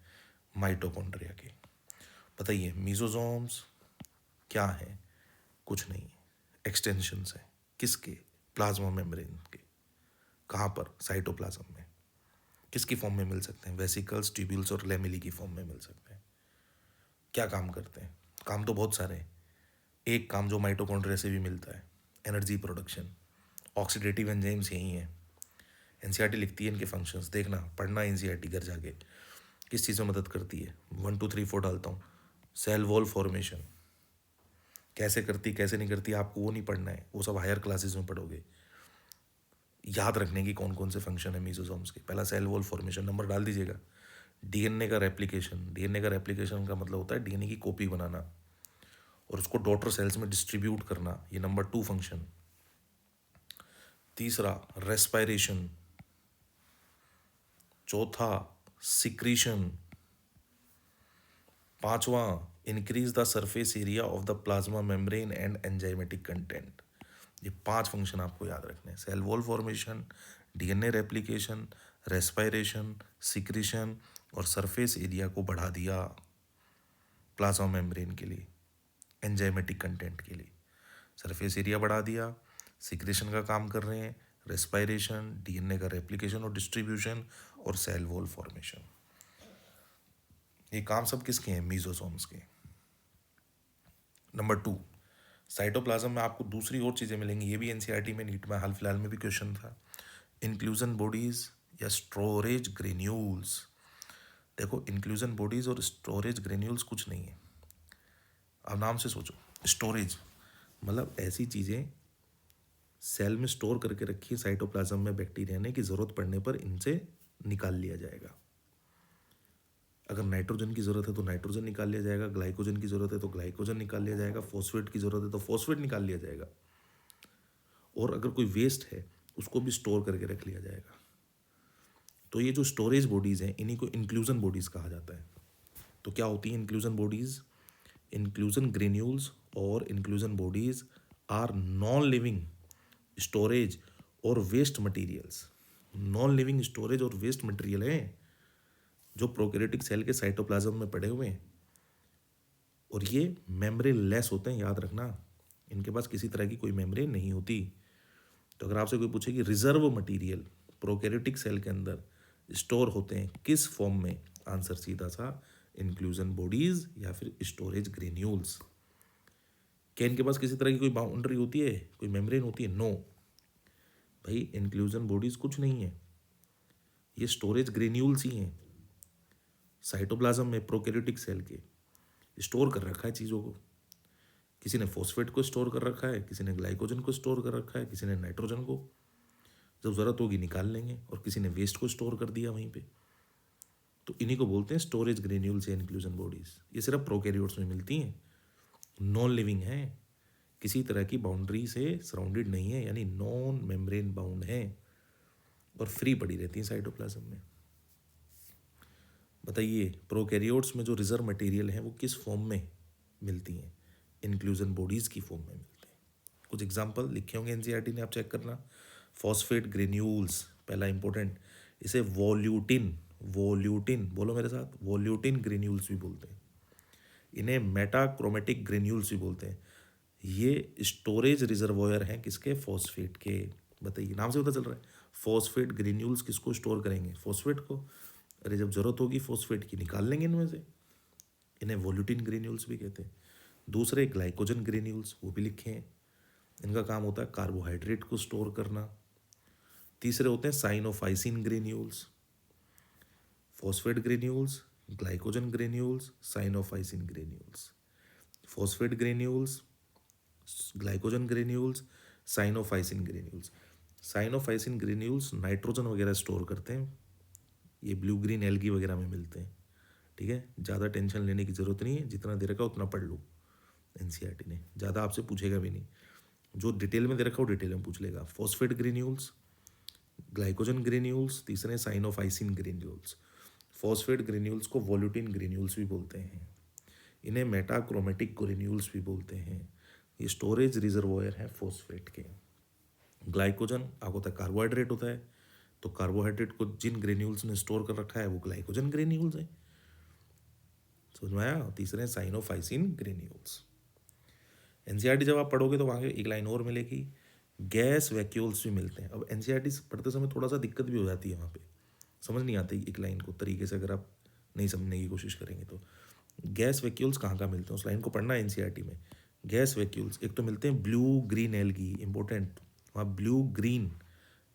माइटोकॉन्ड्रिया के। बताइए, मीजोसोम्स क्या है? कुछ नहीं, एक्सटेंशंस हैं। किसके? प्लाज्मा मेम्ब्रेन के। कहाँ पर? साइटोप्लाज्म में। किसकी फॉर्म में मिल सकते हैं? वेसिकल्स, ट्यूब्यूल्स और लेमिली की फॉर्म में मिल सकते हैं। क्या काम करते हैं? काम तो बहुत सारे हैं। एक काम जो माइटोकॉन्ड्रिया से भी मिलता है, एनर्जी प्रोडक्शन। ऑक्सीडेटिव एंजाइम्स यही हैं। एनसीईआरटी लिखती है इनके फंक्शंस, देखना, पढ़ना एनसीईआरटी घर जाके। किस चीज़ में मदद करती है? 1 2 3 4 डालता हूँ। सेल वॉल फॉर्मेशन कैसे करती, कैसे नहीं करती, आपको वो नहीं पढ़ना है, वो सब हायर क्लासेस में पढ़ोगे। याद रखने की कौन कौन से फंक्शन है मीजोसोम्स के। पहला सेल वॉल फॉर्मेशन, नंबर डाल दीजिएगा। डीएनए का रेप्लिकेशन, डीएनए का रेप्लिकेशन का मतलब होता है डीएनए की कॉपी बनाना और उसको डॉटर सेल्स में डिस्ट्रीब्यूट करना, ये नंबर 2 फंक्शन। तीसरा रेस्पायरेशन, चौथा सिक्रीशन, पांचवा increase the surface area of the plasma membrane and enzymatic content. ये 5 फंक्शन आपको याद रखने हैं। Cell wall formation, DNA replication, respiration, secretion और सरफेस एरिया को बढ़ा दिया प्लाज्मा मेम्ब्रेन के लिए, एंजाइमेटिक कंटेंट के लिए। सरफेस एरिया बढ़ा दिया, सिक्रेशन का काम कर रहे हैं, रेस्पायरेशन, डीएनए का रेप्लिकेशन और डिस्ट्रीब्यूशन, और सेल वॉल फॉर्मेशन। ये काम सब किसके हैं? मीजोसोम्स के। नंबर 2, साइटोप्लाज्म में आपको दूसरी और चीज़ें मिलेंगी, ये भी एनसीईआरटी में नीट में हाल फिलहाल में भी क्वेश्चन था। इंक्लूजन बॉडीज या स्टोरेज ग्रेन्यूल्स। देखो, इंक्लूजन बॉडीज और स्टोरेज ग्रेन्यूल्स कुछ नहीं है। अब नाम से सोचो, स्टोरेज मतलब ऐसी चीज़ें सेल में स्टोर करके रखी है साइटोप्लाज्म में बैक्टीरिया ने, कि ज़रूरत पड़ने पर इनसे निकाल लिया जाएगा। अगर नाइट्रोजन की ज़रूरत है तो नाइट्रोजन निकाल लिया जाएगा, ग्लाइकोजन की ज़रूरत है तो ग्लाइकोजन निकाल लिया जाएगा, फॉस्फेट की ज़रूरत है तो फॉस्फेट निकाल लिया जाएगा, और अगर कोई वेस्ट है उसको भी स्टोर करके रख लिया जाएगा। तो ये जो स्टोरेज बॉडीज़ हैं, इन्हीं को इंक्लूजन बॉडीज़ कहा जाता है। तो क्या होती हैं इंक्लूजन बॉडीज़? इंक्लूजन ग्रेन्यूल्स और inclusion bodies are non living storage और waste materials. Non living storage और वेस्ट मटेरियल हैं जो प्रोकैरियोटिक सेल के साइटोप्लाज्म में पड़े हुए हैं, और ये मेम्ब्रेन लेस होते हैं, याद रखना। इनके पास किसी तरह की कोई मेम्ब्रेन नहीं होती। तो अगर आपसे कोई पूछे कि रिजर्व मटेरियल प्रोकैरियोटिक सेल के अंदर स्टोर होते हैं किस फॉर्म में, आंसर सीधा सा इंक्लूजन बॉडीज या फिर स्टोरेज ग्रेन्यूल्स। क्या इनके पास किसी तरह की कोई बाउंड्री होती है, कोई मेम्ब्रेन होती है? नो भाई, इंक्लूजन बॉडीज कुछ नहीं है, ये स्टोरेज ग्रेन्यूल्स ही हैं साइटोप्लाज्म में प्रोकैरियोटिक सेल के। स्टोर कर रखा है चीज़ों को, किसी ने फॉस्फेट को स्टोर कर रखा है, किसी ने ग्लाइकोजन को स्टोर कर रखा है, किसी ने नाइट्रोजन को, जब ज़रूरत होगी निकाल लेंगे, और किसी ने वेस्ट को स्टोर कर दिया वहीं पे। तो इन्हीं को बोलते हैं स्टोरेज ग्रेन्यूल्स या इंक्लूजन बॉडीज़। ये सिर्फ प्रोकैरियोट्स में मिलती हैं, नॉन लिविंग है, किसी तरह की बाउंड्री से सराउंडेड नहीं है, यानी नॉन मेम्ब्रेन बाउंड है और फ्री पड़ी रहती हैं साइटोप्लाज्म में। बताइए प्रोकैरियोट्स में जो रिजर्व मटेरियल है वो किस फॉर्म में मिलती हैं? इंक्लूजन बॉडीज़ की फॉर्म में मिलते हैं। कुछ एग्जांपल लिखे होंगे एनसीईआरटी ने, आप चेक करना। फॉस्फेट ग्रेन्यूल्स, पहला इंपॉर्टेंट, इसे वोल्यूटिन, वोल्यूटिन बोलो मेरे साथ, वोल्यूटिन ग्रेन्यूल्स भी बोलते हैं। इन्हें मेटाक्रोमेटिक ग्रेन्यूल्स भी बोलते हैं। ये स्टोरेज रिजर्वोयर हैं किसके? फॉस्फेट के। बताइए नाम से पता चल रहा है, फॉस्फेट ग्रेन्यूल्स किसको स्टोर करेंगे? फॉस्फेट को। अरे जब जरूरत होगी फॉस्फेट की निकाल लेंगे इनमें से, इन्हें वोल्यूटिन ग्रेन्यूल्स भी कहते हैं। दूसरे ग्लाइकोजन ग्रेन्यूल्स, वो भी लिखे हैं, इनका काम होता है कार्बोहाइड्रेट को स्टोर करना। तीसरे होते हैं cyanophycin granules, phosphate granules, glycogen granules, cyanophycin granules. Phosphate granules, glycogen granules, cyanophycin granules. Cyanophycin granules nitrogen वगैरह स्टोर करते हैं, ये ब्लू ग्रीन एल्गी वगैरह में मिलते हैं। ठीक है, ज़्यादा टेंशन लेने की ज़रूरत नहीं है, जितना दे रखा उतना पढ़ लो, एनसीईआरटी ने ज़्यादा आपसे पूछेगा भी नहीं, जो डिटेल में दे रखा हो डिटेल में पूछ लेगा। फॉस्फेट ग्रेन्यूल्स, ग्लाइकोजन ग्रेन्यूल्स, तीसरे साइनोफाइसिन ग्रेन्यूल्स। फॉस्फेट ग्रेन्यूल्स को वोल्यूटिन ग्रेन्यूल्स भी बोलते हैं, इन्हें मेटाक्रोमेटिक ग्रेन्यूल्स भी बोलते हैं। ये स्टोरेज रिजर्वोयर हैं फॉस्फेट के। ग्लाइकोजन आपको होता है कार्बोहाइड्रेट होता है, तो कार्बोहाइड्रेट को जिन ग्रेन्यूल्स ने स्टोर कर रखा है वो ग्लाइकोजन ग्रेन्यूल्स है, समझ में आया? तीसरे साइनोफाइसिन ग्रेन्यूल्स। एनसीईआरटी जब आप पढ़ोगे तो वहाँ एक लाइन और मिलेगी, गैस वैक्यूल्स भी मिलते हैं। अब एनसीईआरटी पढ़ते समय थोड़ा सा दिक्कत भी हो जाती है, वहाँ पे समझ नहीं आती एक लाइन को तरीके से, अगर आप नहीं समझने की कोशिश करेंगे तो। गैस वैक्यूल्स कहाँ कहाँ मिलते हैं उस लाइन को पढ़ना है एनसीईआरटी में। गैस वैक्यूल्स एक तो मिलते हैं ब्लू ग्रीन एल्गी, इंपॉर्टेंट, वहाँ ब्लू ग्रीन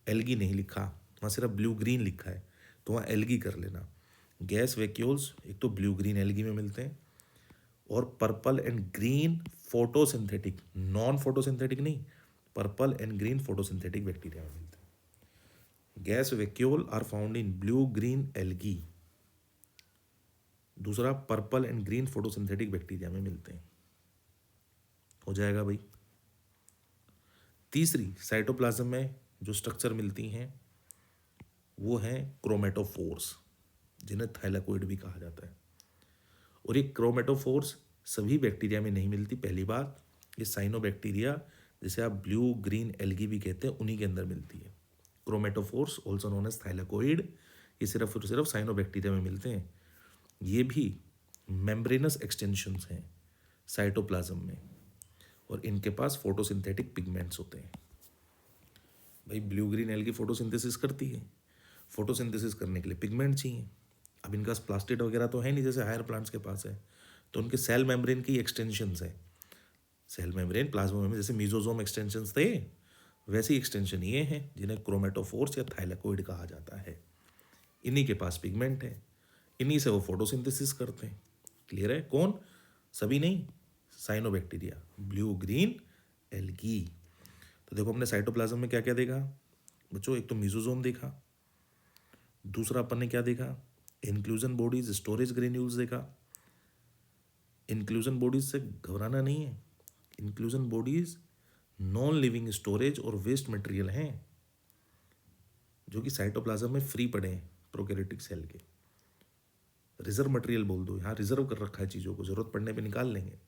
एल्गी नहीं लिखा, वहाँ सिर्फ ब्लू ग्रीन लिखा है, तो वहाँ एल्गी कर लेना। गैस वैक्यूल्स एक तो ब्लू ग्रीन एल्गी में मिलते हैं, और purple and green photosynthetic, non photosynthetic नहीं, purple and green photosynthetic bacteria में मिलते हैं। Gas vacuole are found in blue green algae. दूसरा purple and green photosynthetic bacteria में मिलते हैं, हो जाएगा भाई। तीसरी साइटोप्लाज्म में जो स्ट्रक्चर मिलती हैं वो हैं क्रोमेटोफोर्स, जिन्हें थाइलाकोइड भी कहा जाता है। और ये क्रोमेटोफोर्स सभी बैक्टीरिया में नहीं मिलती, पहली बात, ये साइनोबैक्टीरिया जिसे आप ब्लू ग्रीन एल्गी भी कहते हैं उन्हीं के अंदर मिलती है। Chromatophores also known as thylakoid, ये सिर्फ और सिर्फ साइनोबैक्टीरिया में मिलते हैं। ये भी मेम्ब्रेनस एक्सटेंशंस हैं साइटोप्लाज्म में, और इनके पास फोटोसिंथेटिक पिगमेंट्स होते हैं। भाई ब्लू ग्रीन एल्गी फोटोसिंथेसिस करती है, फोटोसिंथेसिस करने के लिए पिगमेंट चाहिए। अब इनका प्लास्टिड वगैरह तो है नहीं जैसे हायर प्लांट्स के पास है, तो उनके सेल मेम्ब्रेन की एक्सटेंशंस है। सेल मेम्ब्रेन प्लाज्मा मेम्ब्रेन जैसे मीजोजोम एक्सटेंशंस थे, वैसी एक्सटेंशन ये हैं जिन्हें क्रोमेटोफोर्स या थाइलाकोइड कहा जाता है। इन्हीं के पास पिगमेंट है, इन्हीं से वो फोटोसिंथेसिस करते हैं। क्लियर है? कौन? सभी नहीं, साइनोबैक्टीरिया, ब्लू ग्रीन एल्गी। तो देखो हमने साइटोप्लाज्म में क्या क्या देखा बच्चों, एक तो मीजोजोम देखा, दूसरा अपन ने क्या देखा, इंक्लूजन बॉडीज, स्टोरेज ग्रेन्यूल्स देखा। इंक्लूजन बॉडीज से घबराना नहीं है, inclusion bodies non living storage और वेस्ट मटेरियल हैं जो कि साइटोप्लाज्म में फ्री पड़े हैं प्रोकैरियोटिक सेल के। रिजर्व मटेरियल बोल दो, यहाँ रिजर्व कर रखा है चीज़ों को, जरूरत पड़ने पे निकाल लेंगे,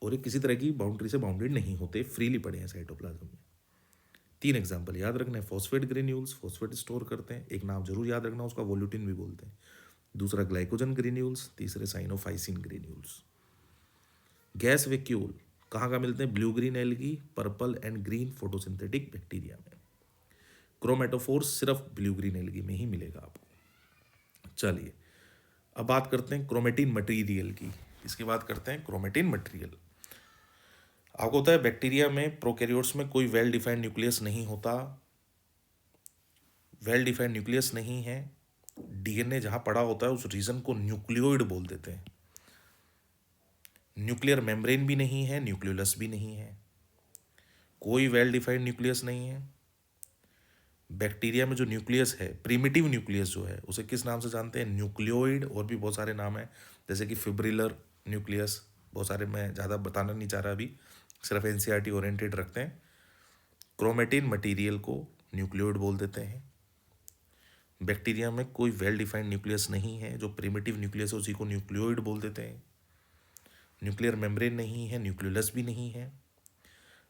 और ये किसी तरह की बाउंड्री से बाउंडेड नहीं होते, फ्रीली पड़े हैं साइटोप्लाज्म में। 3 एग्जाम्पल याद रखना है, फॉस्फेट ग्रेन्यूल्स, फॉस्फेट स्टोर करते हैं, एक नाम जरूर याद रखना उसका, वोल्यूटिन भी बोलते हैं। दूसरा ग्लाइकोजन ग्रेन्यूल्स, तीसरे साइनोफाइसिन ग्रेन्यूल्स। गैस वैक्यूल कहाँ कहाँ मिलते हैं? Blue green algae, purple and green photosynthetic bacteria में। क्रोमेटोफोर्स सिर्फ ब्लू ग्रीन एल्गी में ही मिलेगा आपको। चलिए अब बात करते हैं क्रोमेटिन मटेरियल की। इसकी बात करते हैं क्रोमेटिन मटेरियल। आपको होता है बैक्टीरिया में, प्रोकैरियोट्स में कोई वेल डिफाइंड न्यूक्लियस नहीं होता। वेल डिफाइंड न्यूक्लियस नहीं है। डीएनए जहाँ पड़ा होता है उस रीजन को न्यूक्लियोइड बोल देते हैं। न्यूक्लियर मेम्ब्रेन भी नहीं है, न्यूक्लियोलस भी नहीं है, कोई वेल डिफाइंड न्यूक्लियस नहीं है। बैक्टीरिया में जो न्यूक्लियस है, प्रिमिटिव न्यूक्लियस जो है, उसे किस नाम से जानते हैं? न्यूक्लियोइड। और भी बहुत सारे नाम हैं, जैसे कि फिब्रिलर न्यूक्लियस, बहुत सारे, मैं ज़्यादा बताना नहीं चाह रहा अभी, सिर्फ एनसीईआरटी ओरिएंटेड रखते हैं। क्रोमेटिन मटेरियल को न्यूक्लियोइड बोल देते हैं। बैक्टीरिया में कोई वेल डिफाइंड न्यूक्लियस नहीं है, जो प्रिमिटिव न्यूक्लियस है उसी को न्यूक्लियोइड बोल देते हैं। न्यूक्लियर मेम्ब्रेन नहीं है, न्यूक्लियोलस भी नहीं है।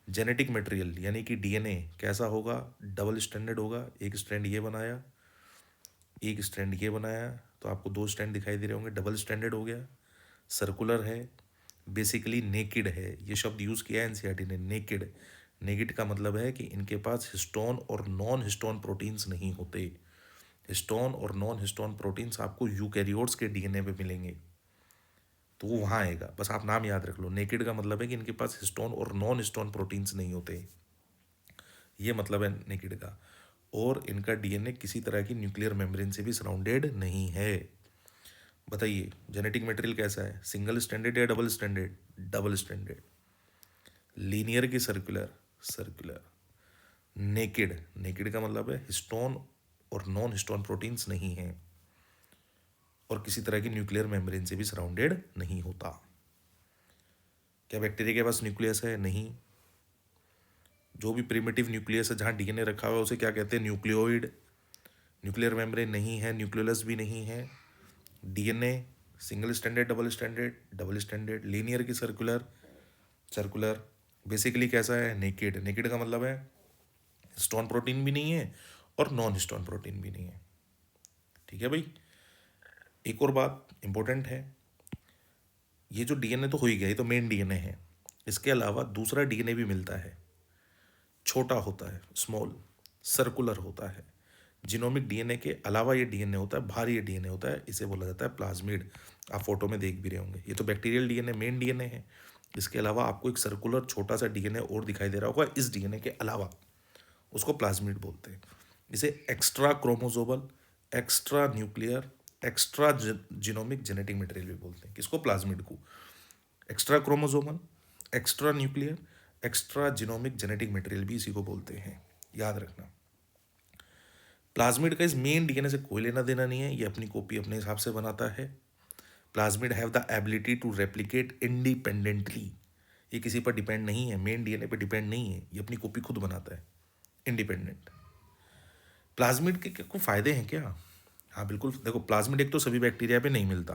जेनेटिक मटेरियल यानी कि डीएनए कैसा होगा? डबल स्ट्रैंडेड होगा। एक स्ट्रैंड ये बनाया, एक स्ट्रैंड ये बनाया, तो आपको दो स्ट्रैंड दिखाई दे रहे होंगे, डबल स्ट्रैंडेड हो गया। सर्कुलर है, बेसिकली नेकिड है। ये शब्द यूज़ किया है एनसीईआरटी ने, नेकिड। नेकिड का मतलब है कि इनके पास हिस्टोन और नॉन हिस्टोन प्रोटीन्स नहीं होते। हिस्टोन और नॉन हिस्टोन प्रोटीन्स आपको यूकैरियोट्स के डीएनए पे मिलेंगे, तो वो वहाँ आएगा। बस आप नाम याद रख लो, नेकिड का मतलब है कि इनके पास हिस्टोन और नॉन हिस्टोन प्रोटीन्स नहीं होते, ये मतलब है नेकिड का। और इनका डीएनए किसी तरह की न्यूक्लियर मेम्ब्रेन से भी सराउंडेड नहीं है। बताइए जेनेटिक मटेरियल कैसा है? सिंगल स्टैंडर्ड या double standard? Double standard. Linear की सर्कुलर? सर्कुलर। नेकिड, नेकिड का मतलब है हिस्टोन और नॉन हिस्टोन प्रोटीन्स नहीं हैं, और किसी तरह की न्यूक्लियर मेम्ब्रेन से भी सराउंडेड नहीं होता। क्या बैक्टीरिया के पास न्यूक्लियस है? नहीं। जो भी प्रिमिटिव न्यूक्लियस है जहाँ डीएनए रखा हुआ है उसे क्या कहते हैं? न्यूक्लियोइड। न्यूक्लियर मेम्ब्रेन नहीं है, न्यूक्लियोलस भी नहीं है। DNA single standard, double standard? Double standard. Linear की सर्कुलर? सर्कुलर। बेसिकली कैसा है? नेकेड। नेकेड का मतलब है हिस्टोन प्रोटीन भी नहीं है और नॉन हिस्टोन प्रोटीन भी नहीं है। ठीक है भाई। एक और बात इंपॉर्टेंट है, ये जो डीएनए तो हो ही गया, ये तो मेन डीएनए है, इसके अलावा दूसरा डीएनए भी मिलता है। छोटा होता है, स्मॉल, सर्कुलर होता है। जीनोमिक डीएनए के अलावा ये डीएनए होता है, बाहर ये डीएनए होता है, इसे बोला जाता है प्लाज्मिड। आप फोटो में देख भी रहे होंगे, ये तो बैक्टीरियल डीएनए मेन डीएनए है। इसके अलावा आपको एक सर्कुलर छोटा सा डीएनए और दिखाई दे रहा होगा इस डीएनए के अलावा, उसको प्लाज्मिड बोलते हैं। इसे extra chromosomal, extra nuclear, extra genomic genetic material भी बोलते हैं। किसको? प्लाज्मिड को। Extra chromosomal, extra nuclear, extra genomic genetic material भी इसी को बोलते हैं, याद रखना। प्लाज्मिड का इस मेन डीएनए से कोई लेना देना नहीं है, ये अपनी कॉपी अपने हिसाब से बनाता है। Plasmid have the ability to replicate independently, ये किसी पर डिपेंड नहीं है, मेन डीएनए पर डिपेंड नहीं है, ये अपनी कॉपी खुद बनाता है, इंडिपेंडेंट। प्लाज्मिड के कोई फायदे हैं क्या? हाँ बिल्कुल, देखो प्लाज्मिड एक तो सभी बैक्टीरिया पे नहीं मिलता,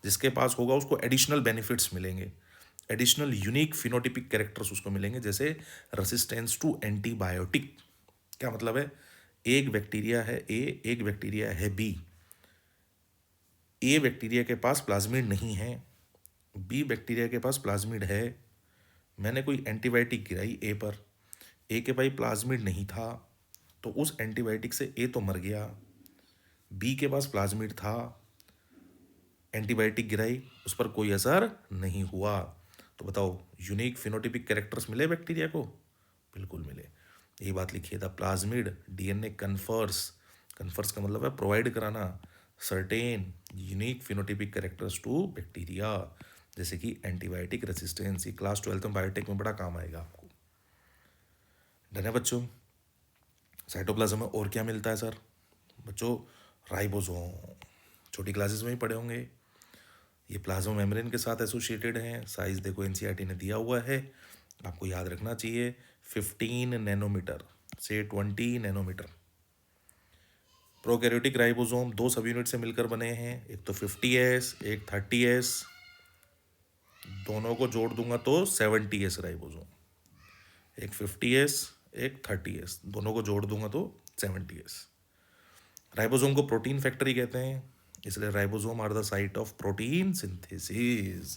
जिसके पास होगा उसको एडिशनल बेनिफिट्स मिलेंगे, एडिशनल यूनिक फिनोटिपिक कैरेक्टर्स उसको मिलेंगे, जैसे रेसिस्टेंस टू एंटीबायोटिक। क्या मतलब है? एक बैक्टीरिया है ए, एक बैक्टीरिया है बी। ए बैक्टीरिया के पास प्लाज्मिड नहीं है, बी बैक्टीरिया के पास प्लाज्मिड है। मैंने कोई एंटीबायोटिक गिराई ए पर, ए के भाई प्लाज्मिड नहीं था, तो उस एंटीबायोटिक से ए तो मर गया। बी के पास प्लाज्मिड था, एंटीबायोटिक गिराई, उस पर कोई असर नहीं हुआ। तो बताओ यूनिक फिनोटिपिक कैरेक्टर्स मिले बैक्टीरिया को? बिल्कुल मिले। यही बात लिखी है, the plasmid DNA confers, confers का मतलब है प्रोवाइड कराना, certain unique phenotypic characters to bacteria, जैसे कि एंटीबायोटिक रेसिस्टेंस। ये क्लास 12th में बायोटेक में बड़ा काम आएगा आपको। डन है बच्चों? साइटोप्लाज्म में और क्या मिलता है सर? बच्चों राइबोसोम, छोटी क्लासेस में ही पढ़े होंगे। ये प्लाज्मा मेम्ब्रेन के साथ एसोसिएटेड हैं। साइज देखो एनसीईआरटी ने दिया हुआ है, आपको याद रखना चाहिए, 15 नैनोमीटर से 20 नैनोमीटर। प्रोकैरियोटिक राइबोसोम दो सब यूनिट से मिलकर बने हैं, एक तो 50S, एक 30S, दोनों को जोड़ दूंगा तो 70S राइबोसोम। एक 50S, एक 30S, दोनों को जोड़ दूंगा तो 70S। राइबोसोम को प्रोटीन फैक्ट्री कहते हैं, इसलिए ribosome are the site of protein synthesis.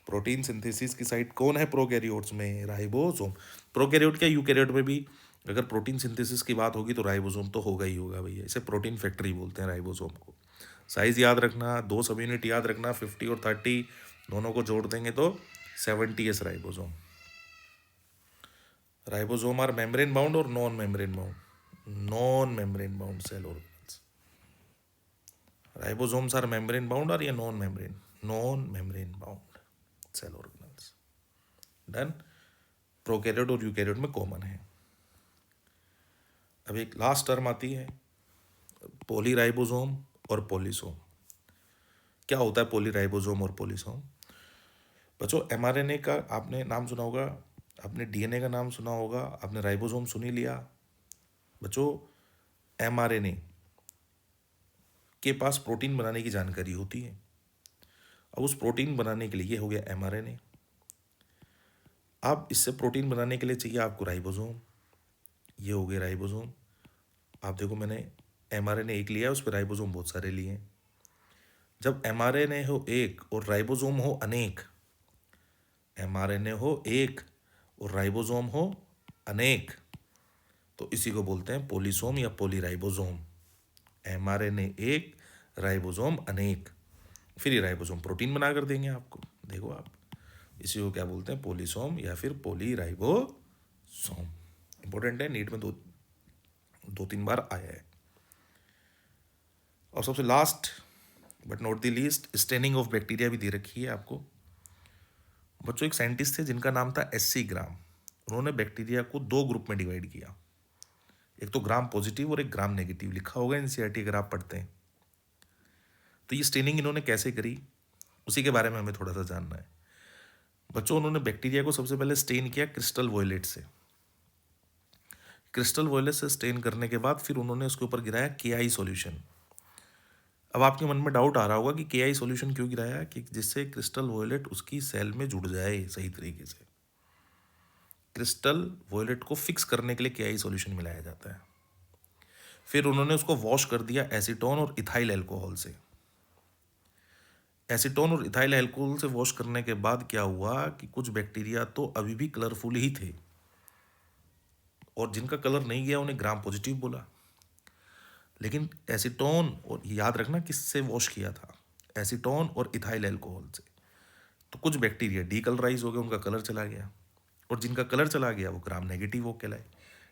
Protein synthesis की साइट कौन है प्रोकैरियोट्स में? राइबोसोम। प्रोकैरियोट क्या, यूकैरियोट में भी अगर प्रोटीन सिंथेसिस की बात होगी तो राइबोसोम तो होगा ही होगा भैया। इसे प्रोटीन फैक्ट्री बोलते हैं राइबोसोम को। साइज याद रखना, 2 सब यूनिट याद रखना, 50 और 30 दोनों को जोड़ देंगे तो 70s ribosome. Ribosome are membrane bound और non membrane bound? Non membrane bound cell organelles. Ribosomes are membrane bound और या non membrane? Non membrane bound cell organelles. Done. Prokaryote और यूकैरियोट में कॉमन है। अब एक लास्ट टर्म आती है पॉलीराइबोसोम और पॉलीसोम। क्या होता है पॉलीराइबोसोम और पॉलीसोम? बच्चों एमआरएनए का आपने नाम सुना होगा, आपने डीएनए का नाम सुना होगा, आपने राइबोसोम सुन ही लिया। बच्चों एमआरएनए के पास प्रोटीन बनाने की जानकारी होती है। अब उस प्रोटीन बनाने के लिए ये हो गया एमआरएनए। अब इससे प्रोटीन बनाने के लिए चाहिए आपको राइबोसोम। ये हो गए राइबोसोम। आप देखो मैंने एमआरएनए एक लिया, उस पर राइबोसोम बहुत सारे लिए हैं। जब एमआरएनए हो एक और राइबोसोम हो अनेक, एमआरएनए हो एक और राइबोसोम हो अनेक, तो इसी को बोलते हैं पॉलीसोम या पॉलीराइबोसोम। एमआरएनए एक, राइबोसोम अनेक। फिर ये राइबोसोम प्रोटीन बना कर देंगे आपको। देखो आप, इसी को क्या बोलते हैं? पॉलीसोम या फिर पॉलीराइबोसोम। इंपॉर्टेंट है, नीट में दो तीन बार आया है। और सबसे last but not the least, staining of bacteria भी दे रखी है आपको। बच्चों एक साइंटिस्ट थे जिनका नाम था एससी ग्राम। उन्होंने बैक्टीरिया को 2 ग्रुप में डिवाइड किया, एक तो ग्राम पॉजिटिव और एक ग्राम नेगेटिव। लिखा होगा एनसीईआरटी अगर आप पढ़ते हैं। तो ये स्टेनिंग इन्होंने कैसे करी, उसी के बारे में हमें थोड़ा सा जानना है। बच्चों उन्होंने बैक्टीरिया को सबसे पहले स्टेन किया क्रिस्टल वॉयलेट से। क्रिस्टल वॉयलेट से स्टेन करने के बाद फिर उन्होंने उसके ऊपर गिराया केआई सॉल्यूशन। अब आपके मन में डाउट आ रहा होगा कि केआई सॉल्यूशन क्यों गिराया, कि जिससे क्रिस्टल वॉयलेट उसकी सेल में जुड़ जाए सही तरीके से। क्रिस्टल वॉयलेट को फिक्स करने के लिए केआई सॉल्यूशन मिलाया जाता है। फिर उन्होंने उसको वॉश कर दिया एसीटोन और इथाइल अल्कोहल से। एसीटोन और इथाइल अल्कोहल से वॉश करने के बाद क्या हुआ कि कुछ बैक्टीरिया तो अभी भी कलरफुल ही थे, और जिनका कलर नहीं गया उन्हें ग्राम पॉजिटिव बोला। लेकिन एसीटोन, और याद रखना किससे वॉश किया था, एसीटोन और इथाइल अल्कोहल से। तो कुछ बैक्टीरिया डीकलराइज हो गए, उनका कलर चला गया, और जिनका कलर चला गया वो ग्राम नेगेटिव हो कहलाए।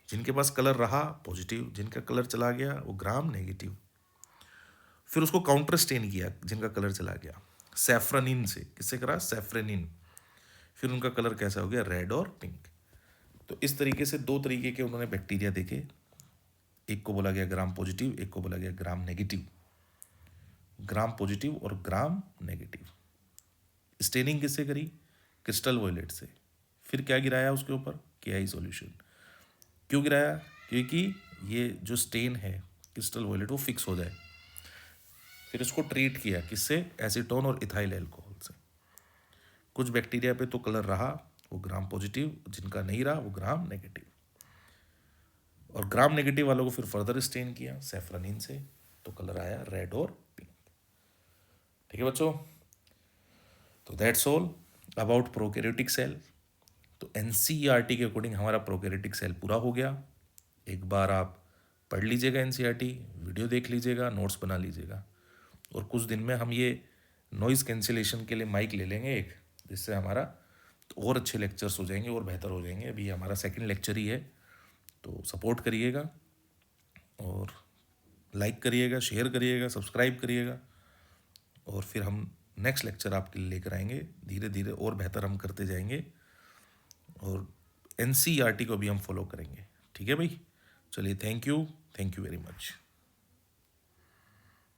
जिनके पास कलर रहा पॉजिटिव, जिनका कलर चला गया वो ग्राम नेगेटिव। फिर उसको काउंटर स्टेन किया जिनका कलर चला गया सैफ्रनिन से। किससे करा? सैफ्रनिन। फिर उनका कलर कैसा हो गया? रेड और पिंक। तो इस तरीके से 2 तरीके के उन्होंने बैक्टीरिया देखे, एक को बोला गया ग्राम पॉजिटिव, एक को बोला गया ग्राम नेगेटिव। ग्राम पॉजिटिव और ग्राम नेगेटिव। स्टेनिंग किससे करी? क्रिस्टल वॉयलेट से। फिर क्या गिराया उसके ऊपर? केआई सॉल्यूशन। क्यों गिराया? क्योंकि ये जो स्टेन है क्रिस्टल वॉयलेट वो फिक्स हो जाए। फिर इसको ट्रीट किया किससे? एसीटोन और इथाइल अल्कोहल से। कुछ बैक्टीरिया पे तो कलर रहा वो ग्राम पॉजिटिव, जिनका नहीं रहा वो ग्राम नेगेटिव। और ग्राम नेगेटिव वालों को फिर फर्दर स्टेन किया सैफ्रनिन से, तो कलर आया रेड और पिंक। ठीक है बच्चों, तो that's all about prokaryotic cell. तो एनसीईआरटी के अकॉर्डिंग हमारा प्रोकैरियोटिक सेल पूरा हो गया। एक बार आप पढ़ लीजिएगा एनसीईआरटी, वीडियो देख लीजिएगा, नोट्स बना लीजिएगा, और कुछ दिन में हम ये नॉइज़ कैंसिलेशन के लिए माइक ले लेंगे एक, जिससे हमारा तो और अच्छे लेक्चर्स हो जाएंगे और बेहतर हो जाएंगे। अभी हमारा सेकंड लेक्चर ही है, तो सपोर्ट करिएगा और लाइक करिएगा, शेयर करिएगा, सब्सक्राइब करिएगा, और फिर हम नेक्स्ट लेक्चर आपके लिए लेकर आएंगे। धीरे धीरे और बेहतर हम करते जाएंगे, और एनसीईआरटी को भी हम फॉलो करेंगे। ठीक है भाई, चलिए, थैंक यू वेरी मच।